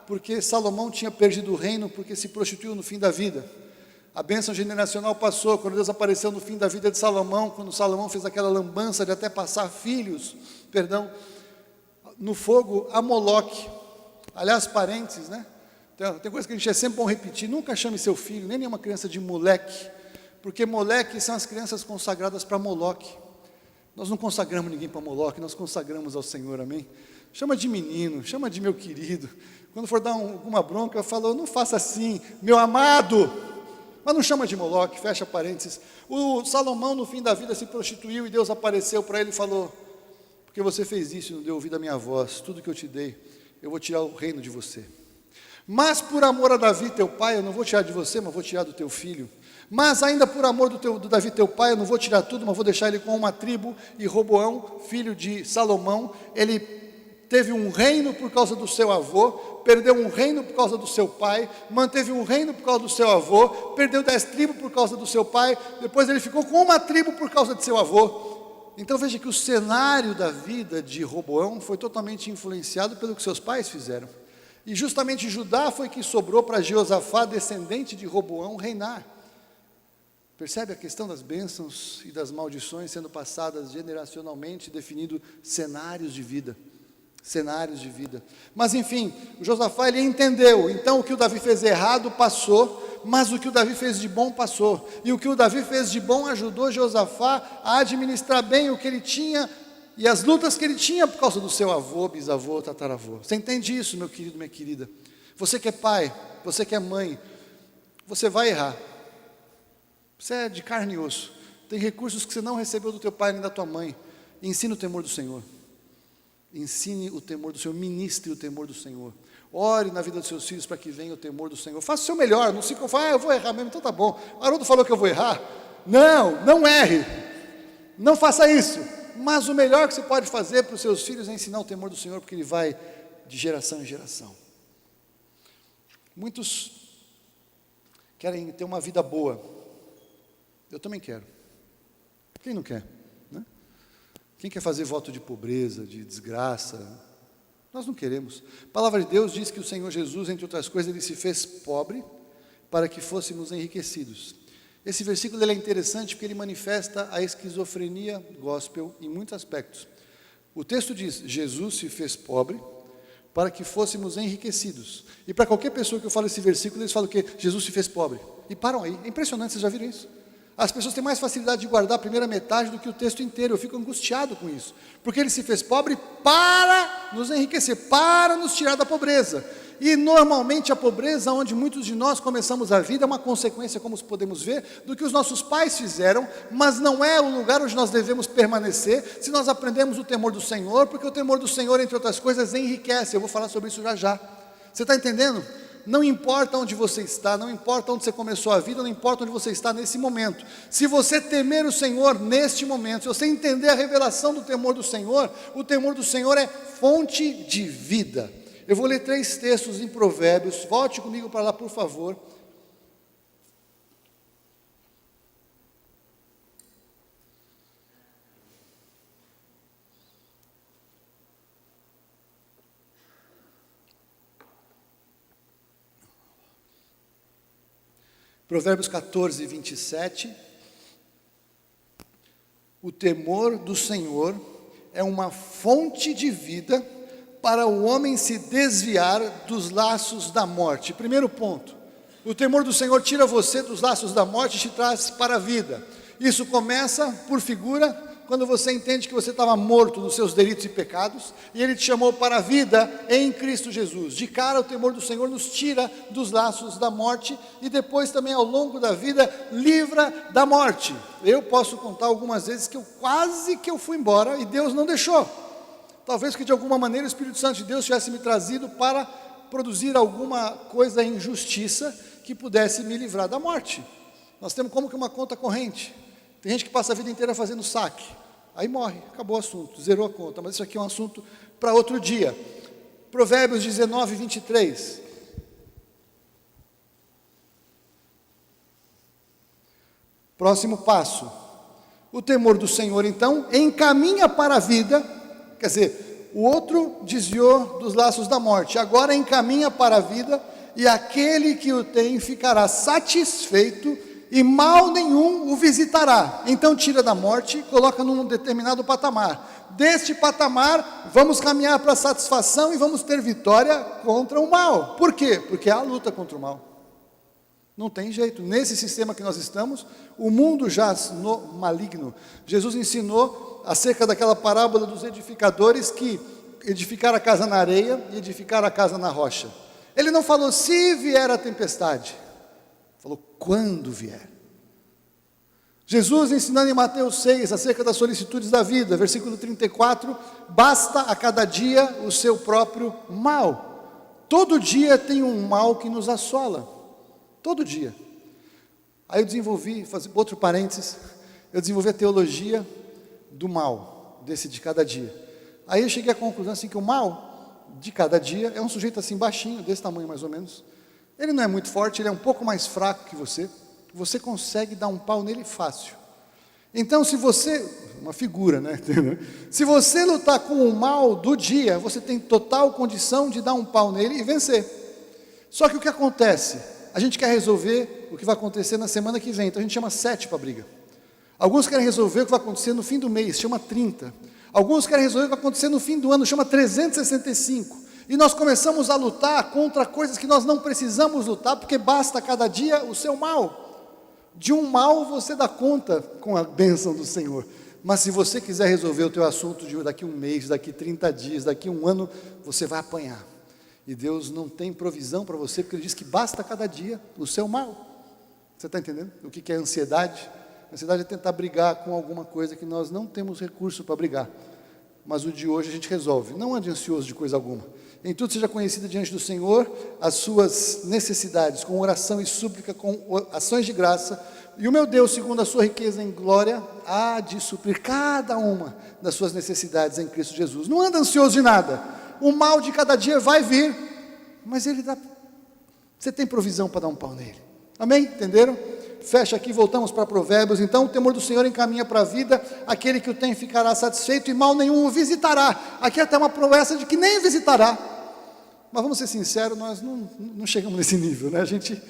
porque Salomão tinha perdido o reino, porque se prostituiu no fim da vida. A bênção generacional passou, quando Deus apareceu no fim da vida de Salomão, quando Salomão fez aquela lambança de até passar no fogo a Moloque. Aliás, parênteses, né? Tem coisa que a gente é sempre bom repetir, nunca chame seu filho, nem nenhuma criança de moleque, porque Moleque são as crianças consagradas para Moloque. Nós não consagramos ninguém para Moloque, nós consagramos ao Senhor, amém? chama de menino, chama de meu querido. Quando for dar alguma bronca, eu falo, não faça assim, meu amado. Mas não chama de Moloque, fecha parênteses. O Salomão, no fim da vida, se prostituiu e Deus apareceu para ele e falou, porque você fez isso e não deu ouvido à minha voz, tudo que eu te dei, eu vou tirar o reino de você. Mas por amor a Davi, teu pai, eu não vou tirar de você, mas vou tirar do teu filho. Mas ainda por amor do Davi, teu pai, eu não vou tirar tudo, mas vou deixar ele com uma tribo. E Roboão, filho de Salomão, ele teve um reino por causa do seu avô, perdeu um reino por causa do seu pai, manteve um reino por causa do seu avô, perdeu 10 tribos por causa do seu pai, depois ele ficou com uma tribo por causa de seu avô. Então veja que o cenário da vida de Roboão foi totalmente influenciado pelo que seus pais fizeram. E justamente Judá foi que sobrou para Jeosafá, descendente de Roboão, reinar. Percebe a questão das bênçãos e das maldições sendo passadas generacionalmente, definindo cenários de vida. Cenários de vida. Mas enfim, o Josafá ele entendeu, então o que o Davi fez errado passou, mas o que o Davi fez de bom passou. E o que o Davi fez de bom ajudou Josafá a administrar bem o que ele tinha e as lutas que ele tinha por causa do seu avô, bisavô, tataravô. Você entende isso, meu querido, minha querida? Você que é pai, você que é mãe, você vai errar. Você é de carne e osso. Tem recursos que você não recebeu do teu pai nem da tua mãe. Ensina o temor do Senhor. Ensine o temor do Senhor, ministre o temor do Senhor. Ore na vida dos seus filhos para que venha o temor do Senhor. Faça o seu melhor, não se confie, eu vou errar mesmo, então tá bom. O Haroldo falou que eu vou errar. Não erre. Não faça isso. Mas o melhor que você pode fazer para os seus filhos é ensinar o temor do Senhor, porque ele vai de geração em geração. Muitos querem ter uma vida boa. Eu também quero. Quem não quer? Né? Quem quer fazer voto de pobreza, de desgraça? Nós não queremos. A palavra de Deus diz que o Senhor Jesus, entre outras coisas, ele se fez pobre para que fôssemos enriquecidos. Esse versículo ele é interessante porque ele manifesta a esquizofrenia gospel em muitos aspectos. O texto diz, Jesus se fez pobre para que fôssemos enriquecidos. E para qualquer pessoa que eu falo esse versículo, eles falam que Jesus se fez pobre. E param aí. É impressionante, vocês já viram isso? As pessoas têm mais facilidade de guardar a primeira metade do que o texto inteiro. Eu fico angustiado com isso. Porque ele se fez pobre para nos enriquecer, para nos tirar da pobreza. E normalmente a pobreza, onde muitos de nós começamos a vida, é uma consequência, como podemos ver, do que os nossos pais fizeram, mas não é o lugar onde nós devemos permanecer, se nós aprendemos o temor do Senhor, porque o temor do Senhor, entre outras coisas, enriquece. Eu vou falar sobre isso já já. Você está entendendo? Não importa onde você está, não importa onde você começou a vida, não importa onde você está nesse momento. Se você temer o Senhor neste momento, se você entender a revelação do temor do Senhor, o temor do Senhor é fonte de vida. Eu vou ler 3 textos em Provérbios, volte comigo para lá, por favor. Provérbios 14, 27. O temor do Senhor é uma fonte de vida para o homem se desviar dos laços da morte. Primeiro ponto, o temor do Senhor tira você dos laços da morte e te traz para a vida. Isso começa, por figura, quando você entende que você estava morto nos seus delitos e pecados, e Ele te chamou para a vida em Cristo Jesus. De cara, o temor do Senhor nos tira dos laços da morte, e depois também ao longo da vida, livra da morte. Eu posso contar algumas vezes que eu fui embora, e Deus não deixou. Talvez que de alguma maneira o Espírito Santo de Deus tivesse me trazido para produzir alguma coisa em justiça, que pudesse me livrar da morte. Nós temos como que uma conta corrente. Tem gente que passa a vida inteira fazendo saque, aí morre, acabou o assunto, zerou a conta, mas isso aqui é um assunto para outro dia. Provérbios 19, 23. Próximo passo. O temor do Senhor, então, encaminha para a vida, quer dizer, o outro desviou dos laços da morte, agora encaminha para a vida, e aquele que o tem ficará satisfeito, e mal nenhum o visitará. Então tira da morte, coloca num determinado patamar. Deste patamar, vamos caminhar para a satisfação e vamos ter vitória contra o mal. Por quê? Porque há a luta contra o mal. Não tem jeito. Nesse sistema que nós estamos, o mundo jaz no maligno. Jesus ensinou acerca daquela parábola dos edificadores que edificar a casa na areia e edificar a casa na rocha. Ele não falou se vier a tempestade, falou quando vier. Jesus ensinando em Mateus 6 acerca das solicitudes da vida, versículo 34, basta a cada dia o seu próprio mal. Todo dia tem um mal que nos assola, todo dia. Aí eu desenvolvi, outro parênteses, eu desenvolvi a teologia do mal, desse de cada dia. Aí eu cheguei à conclusão assim que o mal de cada dia é um sujeito assim baixinho, desse tamanho mais ou menos. Ele não é muito forte, ele é um pouco mais fraco que você consegue dar um pau nele fácil. Então se você, uma figura, né? Se você lutar com o mal do dia, você tem total condição de dar um pau nele e vencer. Só que o que acontece? A gente quer resolver o que vai acontecer na semana que vem, então a gente chama 7 para a briga. Alguns querem resolver o que vai acontecer no fim do mês, chama 30. Alguns querem resolver o que vai acontecer no fim do ano, chama 365. E nós começamos a lutar contra coisas que nós não precisamos lutar, porque basta cada dia o seu mal. De um mal você dá conta com a bênção do Senhor. Mas se você quiser resolver o teu assunto de daqui um mês, daqui 30 dias, daqui um ano, você vai apanhar. E Deus não tem provisão para você, porque Ele diz que basta cada dia o seu mal. Você está entendendo? O que é ansiedade? A ansiedade é tentar brigar com alguma coisa que nós não temos recurso para brigar. Mas o de hoje a gente resolve. Não ande ansioso de coisa alguma. Em tudo seja conhecida diante do Senhor as suas necessidades, com oração e súplica, com ações de graça. E o meu Deus, segundo a sua riqueza em glória, há de suprir cada uma das suas necessidades em Cristo Jesus. Não anda ansioso de nada. O mal de cada dia vai vir, mas Ele dá. Você tem provisão para dar um pau nele. Amém? Entenderam? Fecha aqui, voltamos para Provérbios. Então o temor do Senhor encaminha para a vida, aquele que o tem ficará satisfeito e mal nenhum o visitará. Aqui até uma promessa de que nem o visitará. Mas vamos ser sinceros, nós não chegamos nesse nível, né? A gente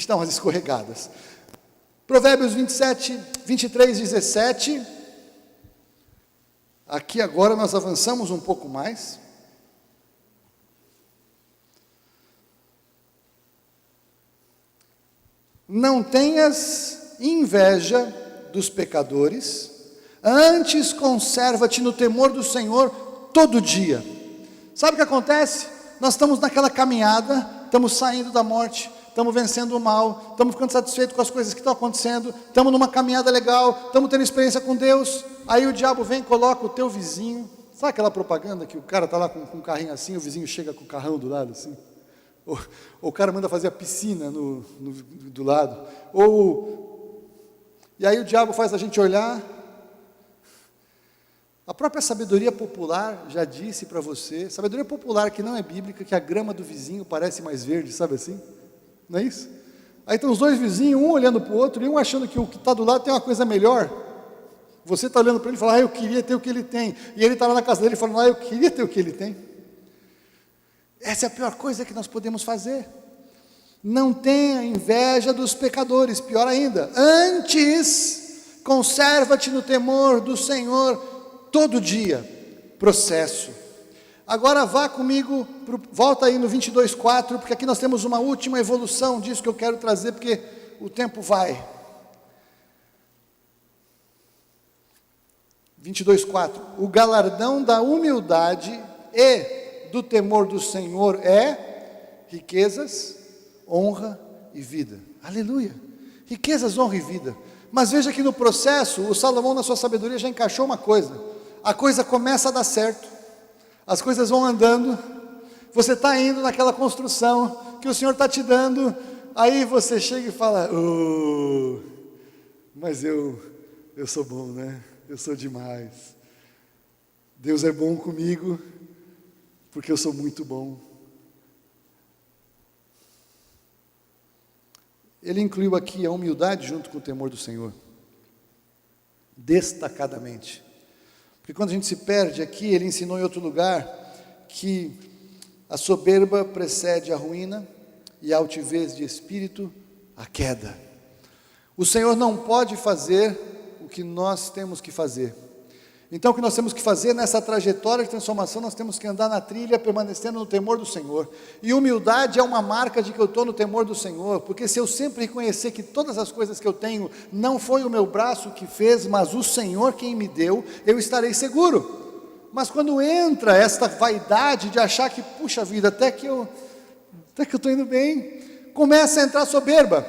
dá umas escorregadas. Provérbios 23, 17. Aqui agora nós avançamos um pouco mais. Não tenhas inveja dos pecadores, antes conserva-te no temor do Senhor todo dia. Sabe o que acontece? Nós estamos naquela caminhada, estamos saindo da morte, estamos vencendo o mal, estamos ficando satisfeitos com as coisas que estão acontecendo, estamos numa caminhada legal, estamos tendo experiência com Deus. Aí o diabo vem e coloca o teu vizinho. Sabe aquela propaganda que o cara está lá com um carrinho assim, o vizinho chega com o carrão do lado assim? Ou o cara manda fazer a piscina do lado. E aí o diabo faz a gente olhar. A própria sabedoria popular já disse para você, sabedoria popular que não é bíblica, que a grama do vizinho parece mais verde, sabe assim? Não é isso? Aí estão os dois vizinhos, um olhando para o outro, e um achando que o que está do lado tem uma coisa melhor. Você está olhando para ele e fala, eu queria ter o que ele tem. E ele está lá na casa dele falando, eu queria ter o que ele tem. Essa é a pior coisa que nós podemos fazer. Não tenha inveja dos pecadores, pior ainda. Antes, conserva-te no temor do Senhor todo dia. Processo. Agora vá comigo, volta aí no 22:4, porque aqui nós temos uma última evolução disso que eu quero trazer, porque o tempo vai. 22:4. O galardão da humildade e do temor do Senhor é riquezas, honra e vida. Aleluia. Riquezas, honra e vida. Mas veja que no processo, o Salomão na sua sabedoria já encaixou uma coisa. A coisa começa a dar certo. As coisas vão andando. Você está indo naquela construção que o Senhor está te dando. Aí você chega e fala, mas eu sou bom, né? Eu sou demais. Deus é bom comigo, porque eu sou muito bom. Ele incluiu aqui a humildade junto com o temor do Senhor, destacadamente. Porque quando a gente se perde aqui, ele ensinou em outro lugar que a soberba precede a ruína e a altivez de espírito a queda. O Senhor não pode fazer o que nós temos que fazer. Então o que nós temos que fazer nessa trajetória de transformação, nós temos que andar na trilha, permanecendo no temor do Senhor. E humildade é uma marca de que eu estou no temor do Senhor, porque se eu sempre reconhecer que todas as coisas que eu tenho, não foi o meu braço que fez, mas o Senhor quem me deu, eu estarei seguro. Mas quando entra esta vaidade de achar que, puxa vida, até que eu estou indo bem, começa a entrar soberba,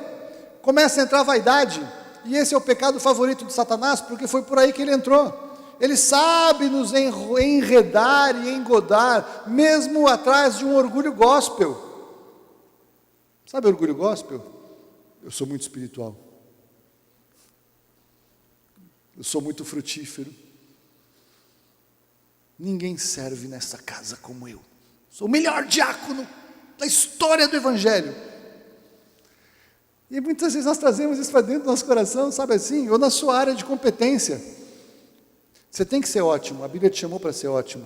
começa a entrar vaidade, e esse é o pecado favorito de Satanás, porque foi por aí que ele entrou. Ele sabe nos enredar e engodar, mesmo atrás de um orgulho gospel. Sabe orgulho gospel? Eu sou muito espiritual. Eu sou muito frutífero. Ninguém serve nessa casa como eu. Sou o melhor diácono da história do Evangelho. E muitas vezes nós trazemos isso para dentro do nosso coração, sabe assim? Ou na sua área de competência. Você tem que ser ótimo, a Bíblia te chamou para ser ótimo.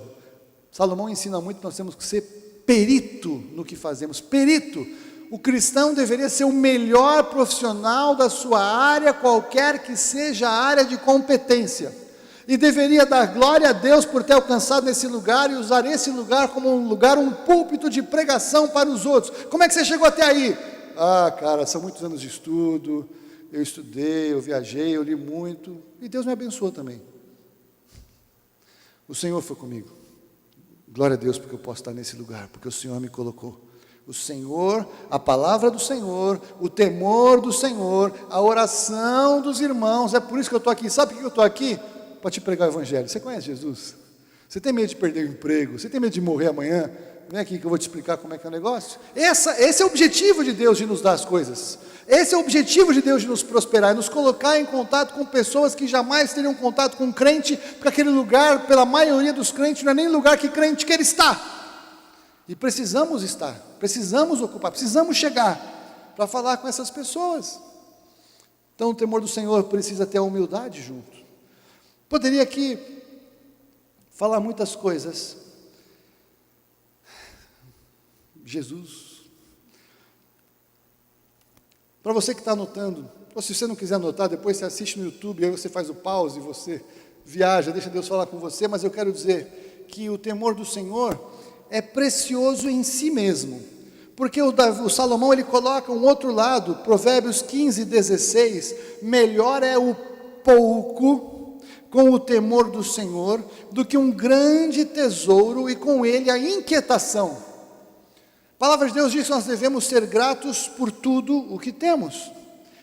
Salomão ensina muito que nós temos que ser perito no que fazemos. Perito. O cristão deveria ser o melhor profissional da sua área, qualquer que seja a área de competência. E deveria dar glória a Deus por ter alcançado esse lugar e usar esse lugar como um lugar, um púlpito de pregação para os outros. Como é que você chegou até aí? Ah, cara, são muitos anos de estudo, eu estudei, eu viajei, eu li muito, e Deus me abençoou também. O Senhor foi comigo. Glória a Deus porque eu posso estar nesse lugar, porque o Senhor me colocou. O Senhor, a palavra do Senhor, o temor do Senhor, a oração dos irmãos, é por isso que eu estou aqui. Sabe por que eu estou aqui? Para te pregar o Evangelho. Você conhece Jesus? Você tem medo de perder o emprego? Você tem medo de morrer amanhã? Vem aqui que eu vou te explicar como é que é o negócio. Esse é o objetivo de Deus de nos dar as coisas. Esse é o objetivo de Deus de nos prosperar, nos colocar em contato com pessoas que jamais teriam contato com crente, porque aquele lugar, pela maioria dos crentes, não é nem lugar que crente quer estar. E precisamos estar, precisamos ocupar, precisamos chegar para falar com essas pessoas. Então o temor do Senhor precisa ter a humildade junto. Poderia aqui falar muitas coisas. Jesus. Para você que está anotando, ou se você não quiser anotar, depois você assiste no YouTube, aí você faz o pause, você viaja, deixa Deus falar com você, mas eu quero dizer que o temor do Senhor é precioso em si mesmo, porque o Salomão ele coloca um outro lado, Provérbios 15:16, melhor é o pouco com o temor do Senhor, do que um grande tesouro e com ele a inquietação. A palavra de Deus diz que nós devemos ser gratos por tudo o que temos.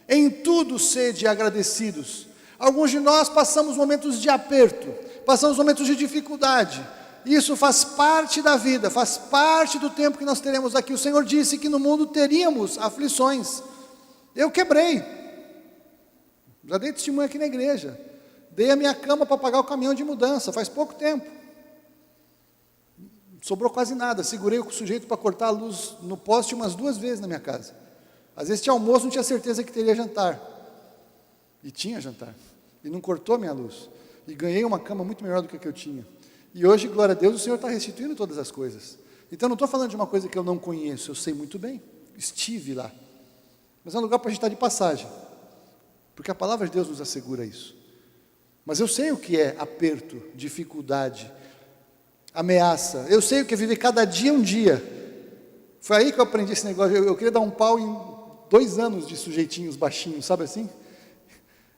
Em tudo sede agradecidos. Alguns de nós passamos momentos de aperto, passamos momentos de dificuldade. Isso faz parte da vida, faz parte do tempo que nós teremos aqui. O Senhor disse que no mundo teríamos aflições. Eu quebrei. Já dei testemunho aqui na igreja. Dei a minha cama para pagar o caminhão de mudança, faz pouco tempo. Sobrou quase nada, segurei o sujeito para cortar a luz no poste umas 2 vezes na minha casa. Às vezes tinha almoço, não tinha certeza que teria jantar. E tinha jantar. E não cortou a minha luz. E ganhei uma cama muito melhor do que a que eu tinha. E hoje, glória a Deus, o Senhor está restituindo todas as coisas. Então não estou falando de uma coisa que eu não conheço, eu sei muito bem. Estive lá. Mas é um lugar para a gente estar de passagem. Porque a palavra de Deus nos assegura isso. Mas eu sei o que é aperto, dificuldade, ameaça. Eu sei o que é viver cada dia um dia. Foi aí que eu aprendi esse negócio. Eu queria dar um pau em 2 anos de sujeitinhos baixinhos, sabe assim?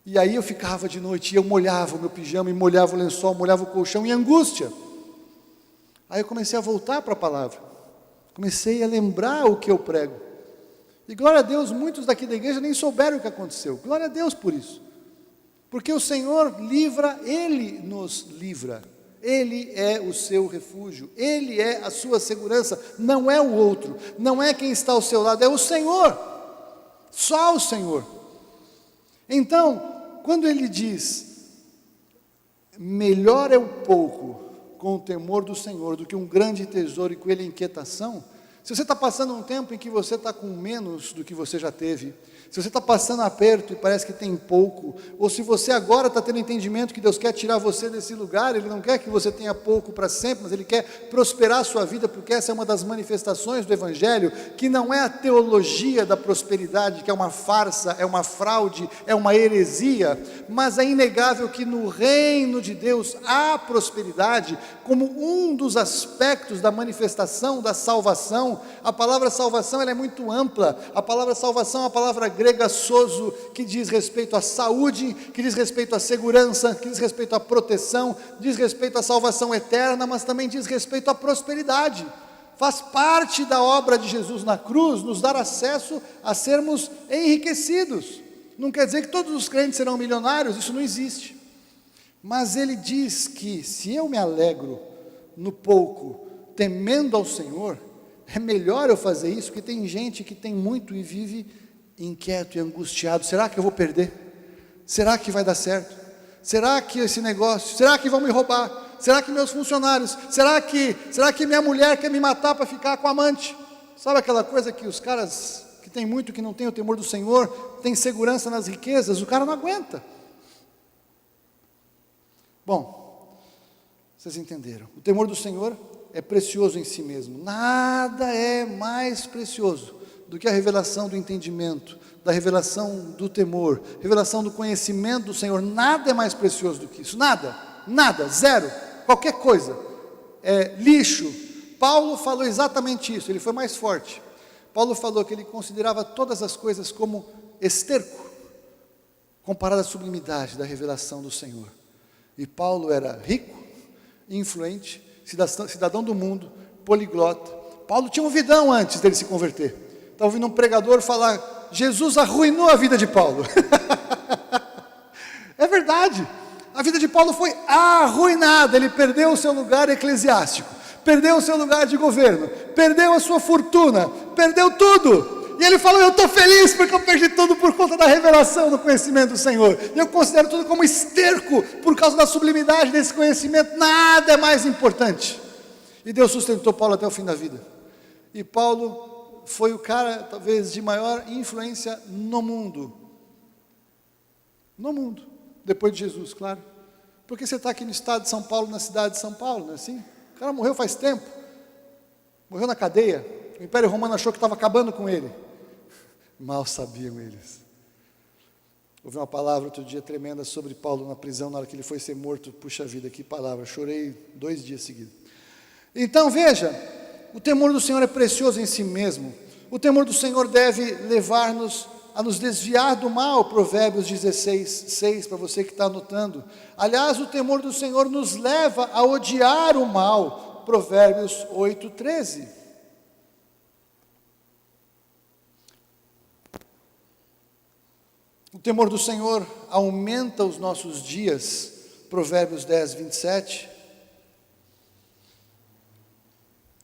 E aí eu ficava de noite, e eu molhava o meu pijama, e molhava o lençol, molhava o colchão, em angústia. Aí eu comecei a voltar para a palavra. Comecei a lembrar o que eu prego. E glória a Deus, muitos daqui da igreja nem souberam o que aconteceu. Glória a Deus por isso. Porque o Senhor livra, Ele nos livra. Ele é o seu refúgio, Ele é a sua segurança, não é o outro, não é quem está ao seu lado, é o Senhor, só o Senhor. Então, quando Ele diz, melhor é o pouco com o temor do Senhor do que um grande tesouro e com ele a inquietação, se você está passando um tempo em que você está com menos do que você já teve, se você está passando aperto e parece que tem pouco, ou se você agora está tendo entendimento que Deus quer tirar você desse lugar, Ele não quer que você tenha pouco para sempre, mas Ele quer prosperar a sua vida, porque essa é uma das manifestações do Evangelho, que não é a teologia da prosperidade, que é uma farsa, é uma fraude, é uma heresia, mas é inegável que no reino de Deus há prosperidade, como um dos aspectos da manifestação da salvação. A palavra salvação ela é muito ampla, a palavra salvação é uma palavra grega sozo, que diz respeito à saúde, que diz respeito à segurança, que diz respeito à proteção, diz respeito à salvação eterna, mas também diz respeito à prosperidade. Faz parte da obra de Jesus na cruz nos dar acesso a sermos enriquecidos. Não quer dizer que todos os crentes serão milionários, isso não existe. Mas ele diz que se eu me alegro no pouco, temendo ao Senhor, é melhor eu fazer isso, porque tem gente que tem muito e vive inquieto e angustiado. Será que eu vou perder? Será que vai dar certo? Será que esse negócio? Será que vão me roubar? Será que meus funcionários? Será que minha mulher quer me matar para ficar com a amante? Sabe aquela coisa que os caras que tem muito, que não tem o temor do Senhor, tem segurança nas riquezas, o cara não aguenta. Bom, vocês entenderam. O temor do Senhor é precioso em si mesmo. Nada é mais precioso do que a revelação do entendimento, da revelação do temor, revelação do conhecimento do Senhor. Nada é mais precioso do que isso. Nada, zero, qualquer coisa é lixo. Paulo falou exatamente isso, ele foi mais forte. Paulo falou que ele considerava todas as coisas como esterco, comparado à sublimidade da revelação do Senhor. E Paulo era rico, influente, cidadão do mundo, poliglota. Paulo tinha um vidão antes dele se converter. Estava ouvindo um pregador falar, Jesus arruinou a vida de Paulo. É verdade, a vida de Paulo foi arruinada, ele perdeu o seu lugar eclesiástico, perdeu o seu lugar de governo, perdeu a sua fortuna, perdeu tudo. E ele falou, eu estou feliz porque eu perdi tudo por conta da revelação do conhecimento do Senhor. E eu considero tudo como esterco por causa da sublimidade desse conhecimento. Nada é mais importante. E Deus sustentou Paulo até o fim da vida. E Paulo foi o cara, talvez, de maior influência no mundo. No mundo. Depois de Jesus, claro. Porque você está aqui no estado de São Paulo, na cidade de São Paulo, não é assim? O cara morreu faz tempo. Morreu na cadeia. O Império Romano achou que estava acabando com ele. Mal sabiam eles. Ouvi uma palavra outro dia tremenda sobre Paulo na prisão, na hora que ele foi ser morto. Puxa vida, que palavra, chorei 2 dias seguidos. Então veja, o temor do Senhor é precioso em si mesmo. O temor do Senhor deve levar-nos a nos desviar do mal. Provérbios 16:6, para você que está anotando. Aliás, o temor do Senhor nos leva a odiar o mal. Provérbios 8:13. O temor do Senhor aumenta os nossos dias, Provérbios 10:27.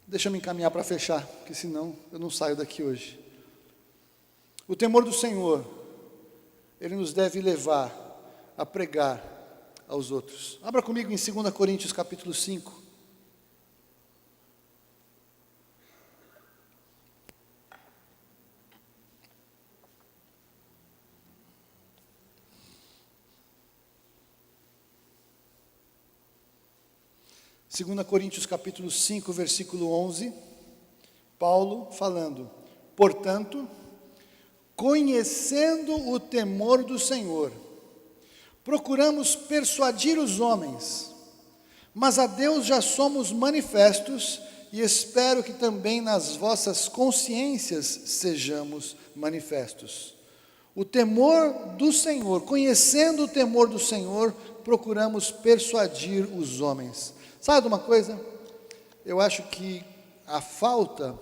Deixa eu me encaminhar para fechar, porque senão eu não saio daqui hoje. O temor do Senhor, ele nos deve levar a pregar aos outros. Abra comigo em 2 Coríntios capítulo 5. Segunda Coríntios capítulo 5, versículo 11, Paulo falando, portanto, conhecendo o temor do Senhor, procuramos persuadir os homens, mas a Deus já somos manifestos, e espero que também nas vossas consciências sejamos manifestos. O temor do Senhor, conhecendo o temor do Senhor, procuramos persuadir os homens. Sabe de uma coisa? Eu acho que a falta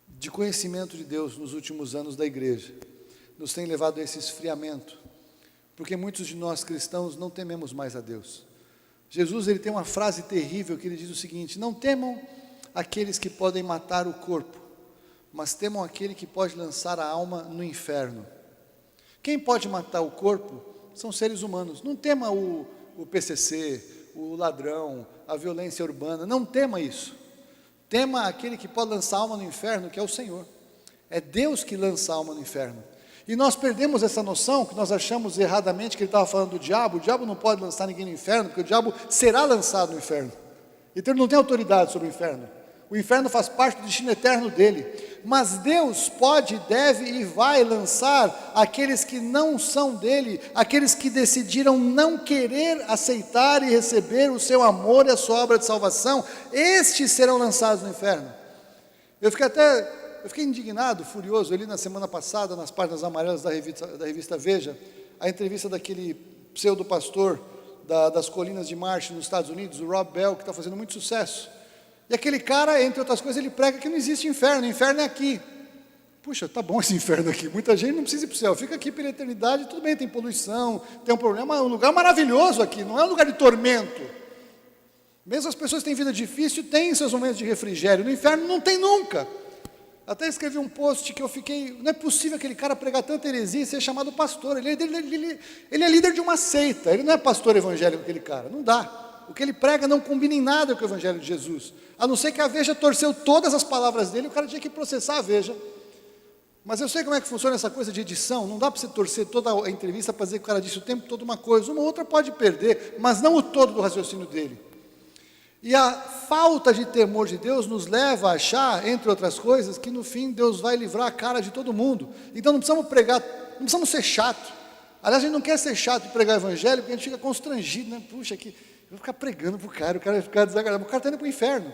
de conhecimento de Deus nos últimos anos da igreja nos tem levado a esse esfriamento, porque muitos de nós cristãos não tememos mais a Deus. Jesus, ele tem uma frase terrível que ele diz o seguinte: não temam aqueles que podem matar o corpo, mas temam aquele que pode lançar a alma no inferno. Quem pode matar o corpo são seres humanos. Não tema o PCC, o ladrão, a violência urbana, não tema isso. Tema aquele que pode lançar a alma no inferno, que é o Senhor. É Deus que lança a alma no inferno. E nós perdemos essa noção, que nós achamos erradamente que ele estava falando do diabo. O diabo não pode lançar ninguém no inferno, porque o diabo será lançado no inferno. Então ele não tem autoridade sobre o inferno. O inferno faz parte do destino eterno dele. Mas Deus pode, deve e vai lançar aqueles que não são dele, aqueles que decidiram não querer aceitar e receber o seu amor e a sua obra de salvação. Estes serão lançados no inferno. Eu fiquei até eu fiquei indignado, furioso, eu li na semana passada, nas páginas amarelas da revista Veja, a entrevista daquele pseudo-pastor das colinas de Marshall nos Estados Unidos, o Rob Bell, que está fazendo muito sucesso. E aquele cara, entre outras coisas, ele prega que não existe inferno, o inferno é aqui. Puxa, tá bom esse inferno aqui, muita gente não precisa ir para o céu, fica aqui pela eternidade, tudo bem, tem poluição, tem um problema, é um lugar maravilhoso aqui, não é um lugar de tormento. Mesmo as pessoas que têm vida difícil, têm seus momentos de refrigério, no inferno não tem nunca. Até escrevi um post que eu fiquei, não é possível aquele cara pregar tanta heresia e ser chamado pastor, ele é líder de uma seita, ele não é pastor evangélico aquele cara, não dá. O que ele prega não combina em nada com o evangelho de Jesus, a não ser que a Veja torceu todas as palavras dele, o cara tinha que processar a Veja. Mas eu sei como é que funciona essa coisa de edição, não dá para você torcer toda a entrevista para dizer que o cara disse o tempo todo uma coisa, uma outra pode perder, mas não o todo do raciocínio dele. E a falta de temor de Deus nos leva a achar, entre outras coisas, que no fim Deus vai livrar a cara de todo mundo. Então não precisamos pregar, não precisamos ser chato. Aliás, a gente não quer ser chato e pregar o evangelho, porque a gente fica constrangido, né? Puxa, eu vou ficar pregando para o cara vai ficar desagradável, o cara está indo para o inferno.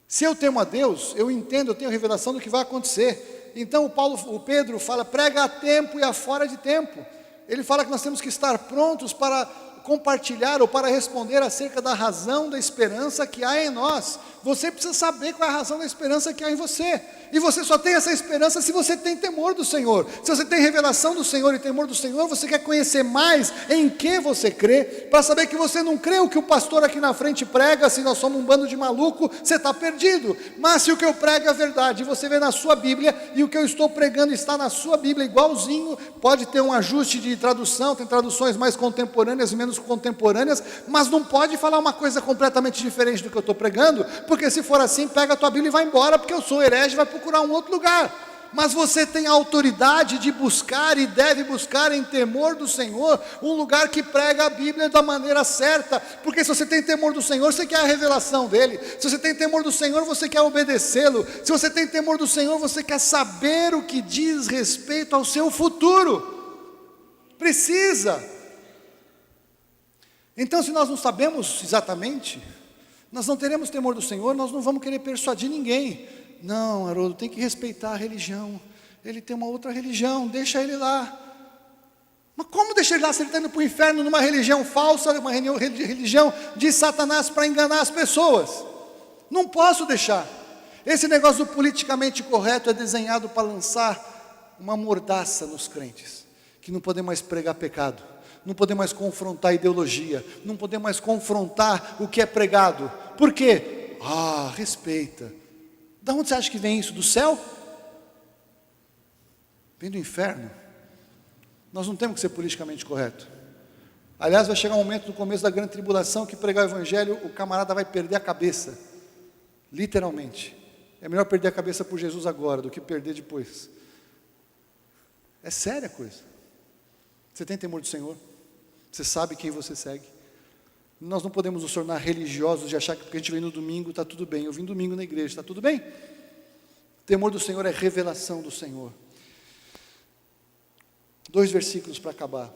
Se eu temo a Deus, eu entendo, eu tenho a revelação do que vai acontecer. Então o Pedro fala, prega a tempo e a fora de tempo. Ele fala que nós temos que estar prontos para compartilhar ou para responder acerca da razão da esperança que há em nós. Você precisa saber qual é a razão da esperança que há em você. E você só tem essa esperança se você tem temor do Senhor. Se você tem revelação do Senhor e temor do Senhor, você quer conhecer mais em que você crê, para saber que você não crê o que o pastor aqui na frente prega, se nós somos um bando de maluco, você está perdido. Mas se o que eu prego é verdade, você vê na sua Bíblia, e o que eu estou pregando está na sua Bíblia, igualzinho, pode ter um ajuste de tradução, tem traduções mais contemporâneas e menos contemporâneas, mas não pode falar uma coisa completamente diferente do que eu estou pregando, porque se for assim, pega a tua Bíblia e vai embora, porque eu sou herege e vai procurar um outro lugar. Mas você tem a autoridade de buscar e deve buscar em temor do Senhor, um lugar que prega a Bíblia da maneira certa, porque se você tem temor do Senhor, você quer a revelação dEle, se você tem temor do Senhor, você quer obedecê-lo, se você tem temor do Senhor, você quer saber o que diz respeito ao seu futuro, precisa. Então, se nós não sabemos exatamente, nós não teremos temor do Senhor, nós não vamos querer persuadir ninguém. Não, Haroldo, tem que respeitar a religião, ele tem uma outra religião, deixa ele lá. Mas como deixar ele lá se ele está indo para o inferno numa religião falsa, uma religião de Satanás para enganar as pessoas? Não posso deixar. Esse negócio do politicamente correto é desenhado para lançar uma mordaça nos crentes, que não podem mais pregar pecado, não podemos mais confrontar a ideologia, não podemos mais confrontar o que é pregado. Por quê? Respeita. Da onde você acha que vem isso? Do céu? Vem do inferno. Nós não temos que ser politicamente correto. Aliás, vai chegar um momento no começo da grande tribulação que pregar o evangelho, o camarada vai perder a cabeça. Literalmente. É melhor perder a cabeça por Jesus agora do que perder depois. É séria a coisa. Você tem temor do Senhor? Você sabe quem você segue? Nós não podemos nos tornar religiosos de achar que porque a gente vem no domingo está tudo bem. Eu vim domingo na igreja, está tudo bem? Temor do Senhor é revelação do Senhor. 2 versículos para acabar.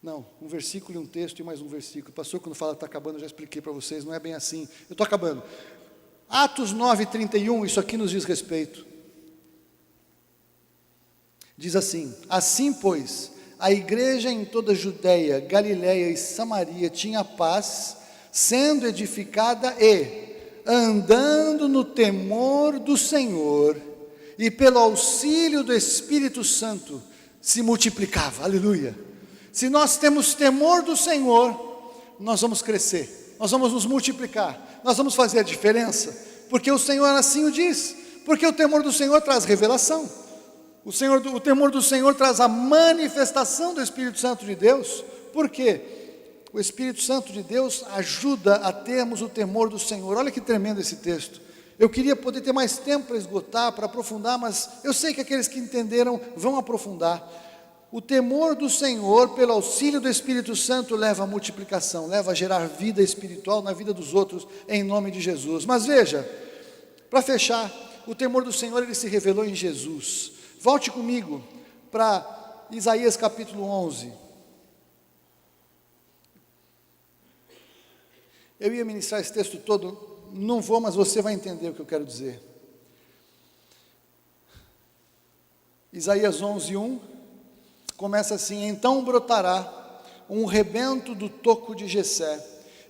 Não, um versículo e um texto e mais um versículo. O pastor, quando fala que está acabando, eu já expliquei para vocês, não é bem assim. Eu estou acabando. Atos 9:31, isso aqui nos diz respeito. Diz assim: assim, pois, a igreja em toda a Judeia, Galileia e Samaria tinha paz, sendo edificada e andando no temor do Senhor, e pelo auxílio do Espírito Santo se multiplicava. Aleluia! Se nós temos temor do Senhor, nós vamos crescer, nós vamos nos multiplicar, nós vamos fazer a diferença, porque o Senhor assim o diz, porque o temor do Senhor traz revelação. O temor do Senhor traz a manifestação do Espírito Santo de Deus. Por quê? O Espírito Santo de Deus ajuda a termos o temor do Senhor. Olha que tremendo esse texto. Eu queria poder ter mais tempo para esgotar, para aprofundar, mas eu sei que aqueles que entenderam vão aprofundar. O temor do Senhor, pelo auxílio do Espírito Santo, leva à multiplicação, leva a gerar vida espiritual na vida dos outros, em nome de Jesus. Mas veja, para fechar, o temor do Senhor, ele se revelou em Jesus. Volte comigo para Isaías capítulo 11. Eu ia ministrar esse texto todo, não vou, mas você vai entender o que eu quero dizer. Isaías 11:1 começa assim: então brotará um rebento do toco de Jessé,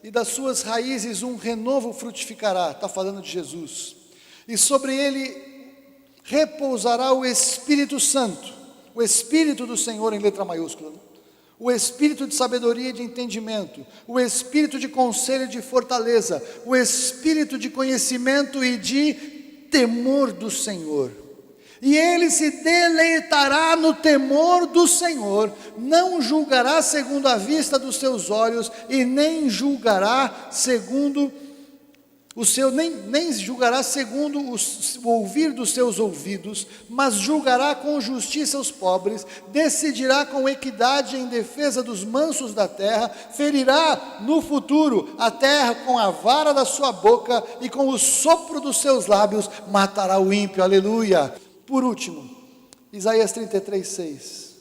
e das suas raízes um renovo frutificará. Está falando de Jesus. E sobre ele repousará o Espírito Santo, o Espírito do Senhor em letra maiúscula, o Espírito de sabedoria e de entendimento, o Espírito de conselho e de fortaleza, o Espírito de conhecimento e de temor do Senhor. E ele se deleitará no temor do Senhor, não julgará segundo a vista dos seus olhos, e nem julgará segundo o seu, nem julgará segundo o ouvir dos seus ouvidos, mas julgará com justiça os pobres, decidirá com equidade em defesa dos mansos da terra, ferirá no futuro a terra com a vara da sua boca, e com o sopro dos seus lábios matará o ímpio. Aleluia. Por último, Isaías 33:6.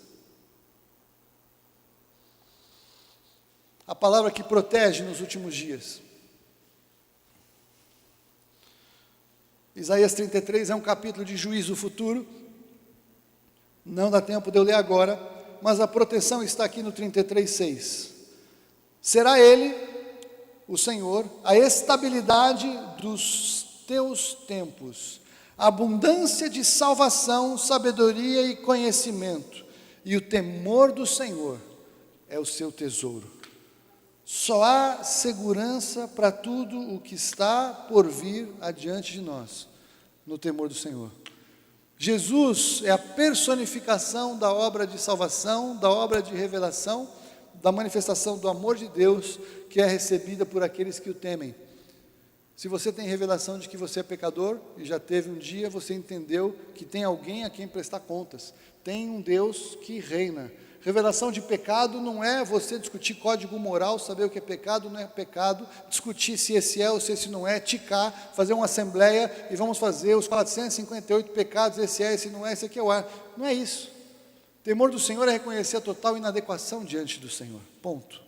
A palavra que protege nos últimos dias. Isaías 33 é um capítulo de juízo futuro. Não dá tempo de eu ler agora, mas a proteção está aqui no 33:6. Será Ele, o Senhor, a estabilidade dos teus tempos, abundância de salvação, sabedoria e conhecimento, e o temor do Senhor é o seu tesouro. Só há segurança para tudo o que está por vir adiante de nós, no temor do Senhor. Jesus é a personificação da obra de salvação, da obra de revelação, da manifestação do amor de Deus, que é recebida por aqueles que o temem. Se você tem revelação de que você é pecador, e já teve um dia, você entendeu que tem alguém a quem prestar contas, tem um Deus que reina. Revelação de pecado não é você discutir código moral, saber o que é pecado, não é pecado, discutir se esse é ou se esse não é, ticar, fazer uma assembleia e vamos fazer os 458 pecados, esse é, esse não é, esse aqui é o ar. Não é isso. Temor do Senhor é reconhecer a total inadequação diante do Senhor, ponto.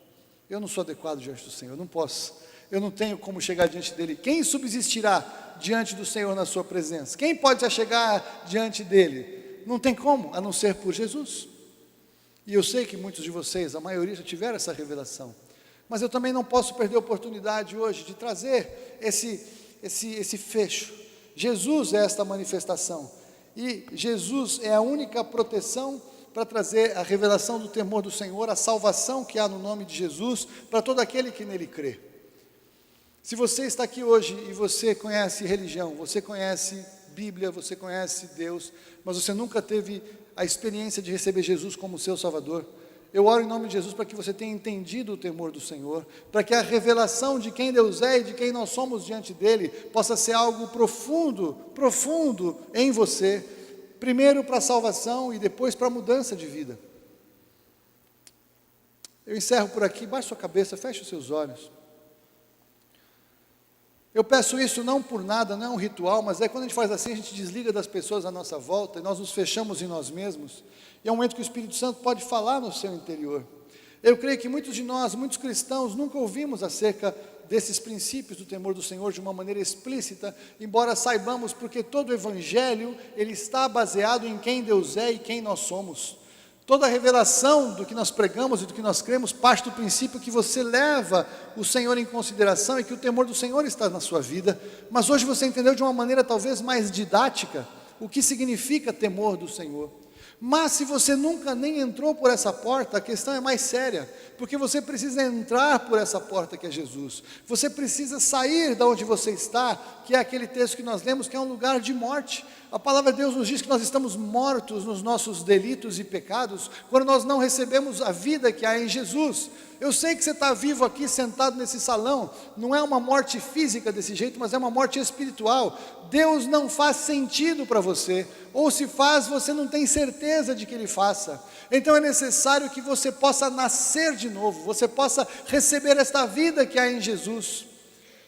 Eu não sou adequado diante do Senhor, não posso. Eu não tenho como chegar diante dele. Quem subsistirá diante do Senhor na sua presença? Quem pode chegar diante dele? Não tem como, a não ser por Jesus. E eu sei que muitos de vocês, a maioria já tiveram essa revelação. Mas eu também não posso perder a oportunidade hoje de trazer esse fecho. Jesus é esta manifestação. E Jesus é a única proteção para trazer a revelação do temor do Senhor, a salvação que há no nome de Jesus, para todo aquele que nele crê. Se você está aqui hoje e você conhece religião, você conhece Bíblia, você conhece Deus, mas você nunca teve a experiência de receber Jesus como seu Salvador, eu oro em nome de Jesus para que você tenha entendido o temor do Senhor, para que a revelação de quem Deus é e de quem nós somos diante dele, possa ser algo profundo, profundo em você, primeiro para a salvação e depois para a mudança de vida. Eu encerro por aqui, baixe sua cabeça, feche os seus olhos. Eu peço isso não por nada, não é um ritual, mas é quando a gente faz assim, a gente desliga das pessoas à nossa volta, e nós nos fechamos em nós mesmos, e é um momento que o Espírito Santo pode falar no seu interior. Eu creio que muitos de nós, muitos cristãos, nunca ouvimos acerca desses princípios do temor do Senhor de uma maneira explícita, embora saibamos, porque todo o Evangelho, ele está baseado em quem Deus é e quem nós somos. Toda a revelação do que nós pregamos e do que nós cremos parte do princípio que você leva o Senhor em consideração e que o temor do Senhor está na sua vida, mas hoje você entendeu de uma maneira talvez mais didática o que significa temor do Senhor. Mas se você nunca nem entrou por essa porta, a questão é mais séria, porque você precisa entrar por essa porta que é Jesus. Você precisa sair de onde você está, que é aquele texto que nós lemos, que é um lugar de morte. A palavra de Deus nos diz que nós estamos mortos nos nossos delitos e pecados, quando nós não recebemos a vida que há em Jesus. Eu sei que você está vivo aqui, sentado nesse salão, não é uma morte física desse jeito, mas é uma morte espiritual. Deus não faz sentido para você, ou se faz, você não tem certeza de que Ele faça. Então é necessário que você possa nascer de novo, você possa receber esta vida que há em Jesus.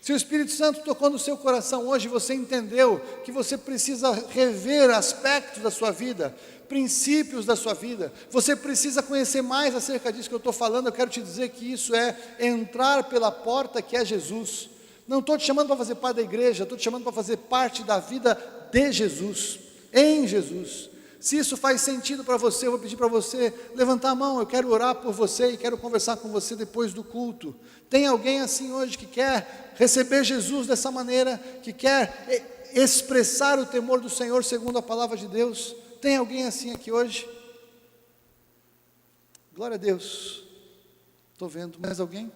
Se o Espírito Santo tocou no seu coração hoje, você entendeu que você precisa rever aspectos da sua vida, princípios da sua vida, você precisa conhecer mais acerca disso que eu estou falando. Eu quero te dizer que isso é entrar pela porta que é Jesus. Não estou te chamando para fazer parte da igreja, estou te chamando para fazer parte da vida de Jesus, em Jesus. Se isso faz sentido para você, eu vou pedir para você levantar a mão. Eu quero orar por você e quero conversar com você depois do culto. Tem alguém assim hoje que quer receber Jesus dessa maneira, que quer expressar o temor do Senhor segundo a palavra de Deus? Tem alguém assim aqui hoje? Glória a Deus. Estou vendo. Mais alguém?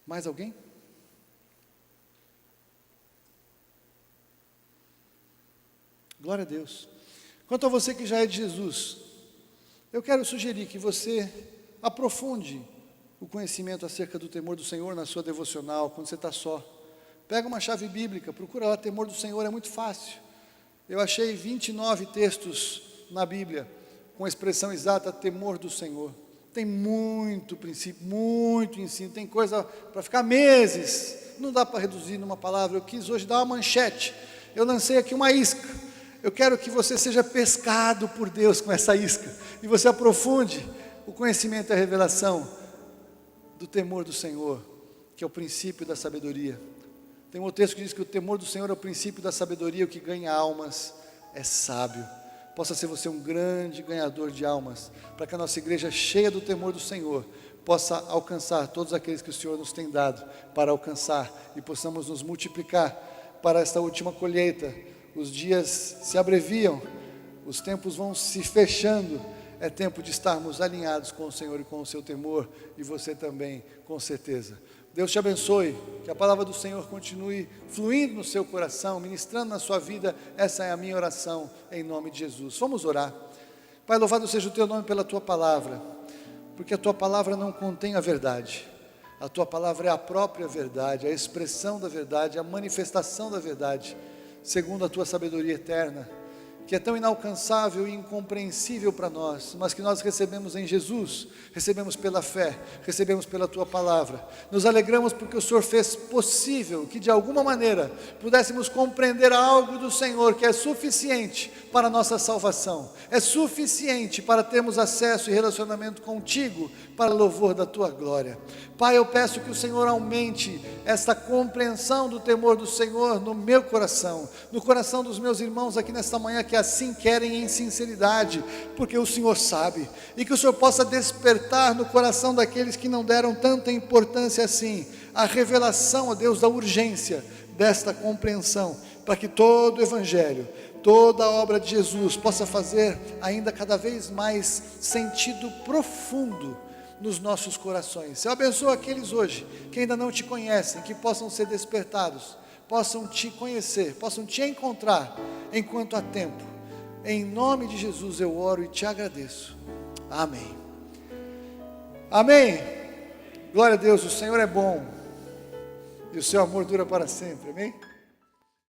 Mais alguém? Glória a Deus. Quanto a você que já é de Jesus, eu quero sugerir que você aprofunde o conhecimento acerca do temor do Senhor na sua devocional, quando você está só. Pega uma chave bíblica, procura lá, temor do Senhor, é muito fácil. Eu achei 29 textos na Bíblia com a expressão exata, temor do Senhor. Tem muito princípio, muito ensino, tem coisa para ficar meses, não dá para reduzir numa palavra. Eu quis hoje dar uma manchete, eu lancei aqui uma isca. Eu quero que você seja pescado por Deus com essa isca, e você aprofunde o conhecimento e a revelação do temor do Senhor, que é o princípio da sabedoria. Tem um texto que diz que o temor do Senhor é o princípio da sabedoria, o que ganha almas é sábio. Possa ser você um grande ganhador de almas, para que a nossa igreja cheia do temor do Senhor possa alcançar todos aqueles que o Senhor nos tem dado para alcançar, e possamos nos multiplicar para esta última colheita. Os dias se abreviam, os tempos vão se fechando, é tempo de estarmos alinhados com o Senhor e com o seu temor, e você também, com certeza. Deus te abençoe, que a palavra do Senhor continue fluindo no seu coração, ministrando na sua vida. Essa é a minha oração, em nome de Jesus. Vamos orar. Pai, louvado seja o teu nome pela tua palavra, porque a tua palavra não contém a verdade. A tua palavra é a própria verdade, a expressão da verdade, a manifestação da verdade, segundo a tua sabedoria eterna, que é tão inalcançável e incompreensível para nós, mas que nós recebemos em Jesus, recebemos pela fé, recebemos pela tua palavra. Nos alegramos porque o Senhor fez possível que de alguma maneira pudéssemos compreender algo do Senhor que é suficiente para a nossa salvação, é suficiente para termos acesso e relacionamento contigo, para louvor da tua glória. Pai, eu peço que o Senhor aumente esta compreensão do temor do Senhor no meu coração, no coração dos meus irmãos aqui nesta manhã, que assim querem em sinceridade, porque o Senhor sabe, e que o Senhor possa despertar no coração daqueles que não deram tanta importância assim, a revelação, ó Deus, da urgência desta compreensão, para que todo o Evangelho, toda a obra de Jesus possa fazer ainda cada vez mais sentido profundo nos nossos corações. Senhor, abençoa aqueles hoje que ainda não te conhecem, que possam ser despertados, possam te conhecer, possam te encontrar enquanto há tempo. Em nome de Jesus eu oro e te agradeço. Amém. Amém. Glória a Deus, o Senhor é bom e o seu amor dura para sempre. Amém.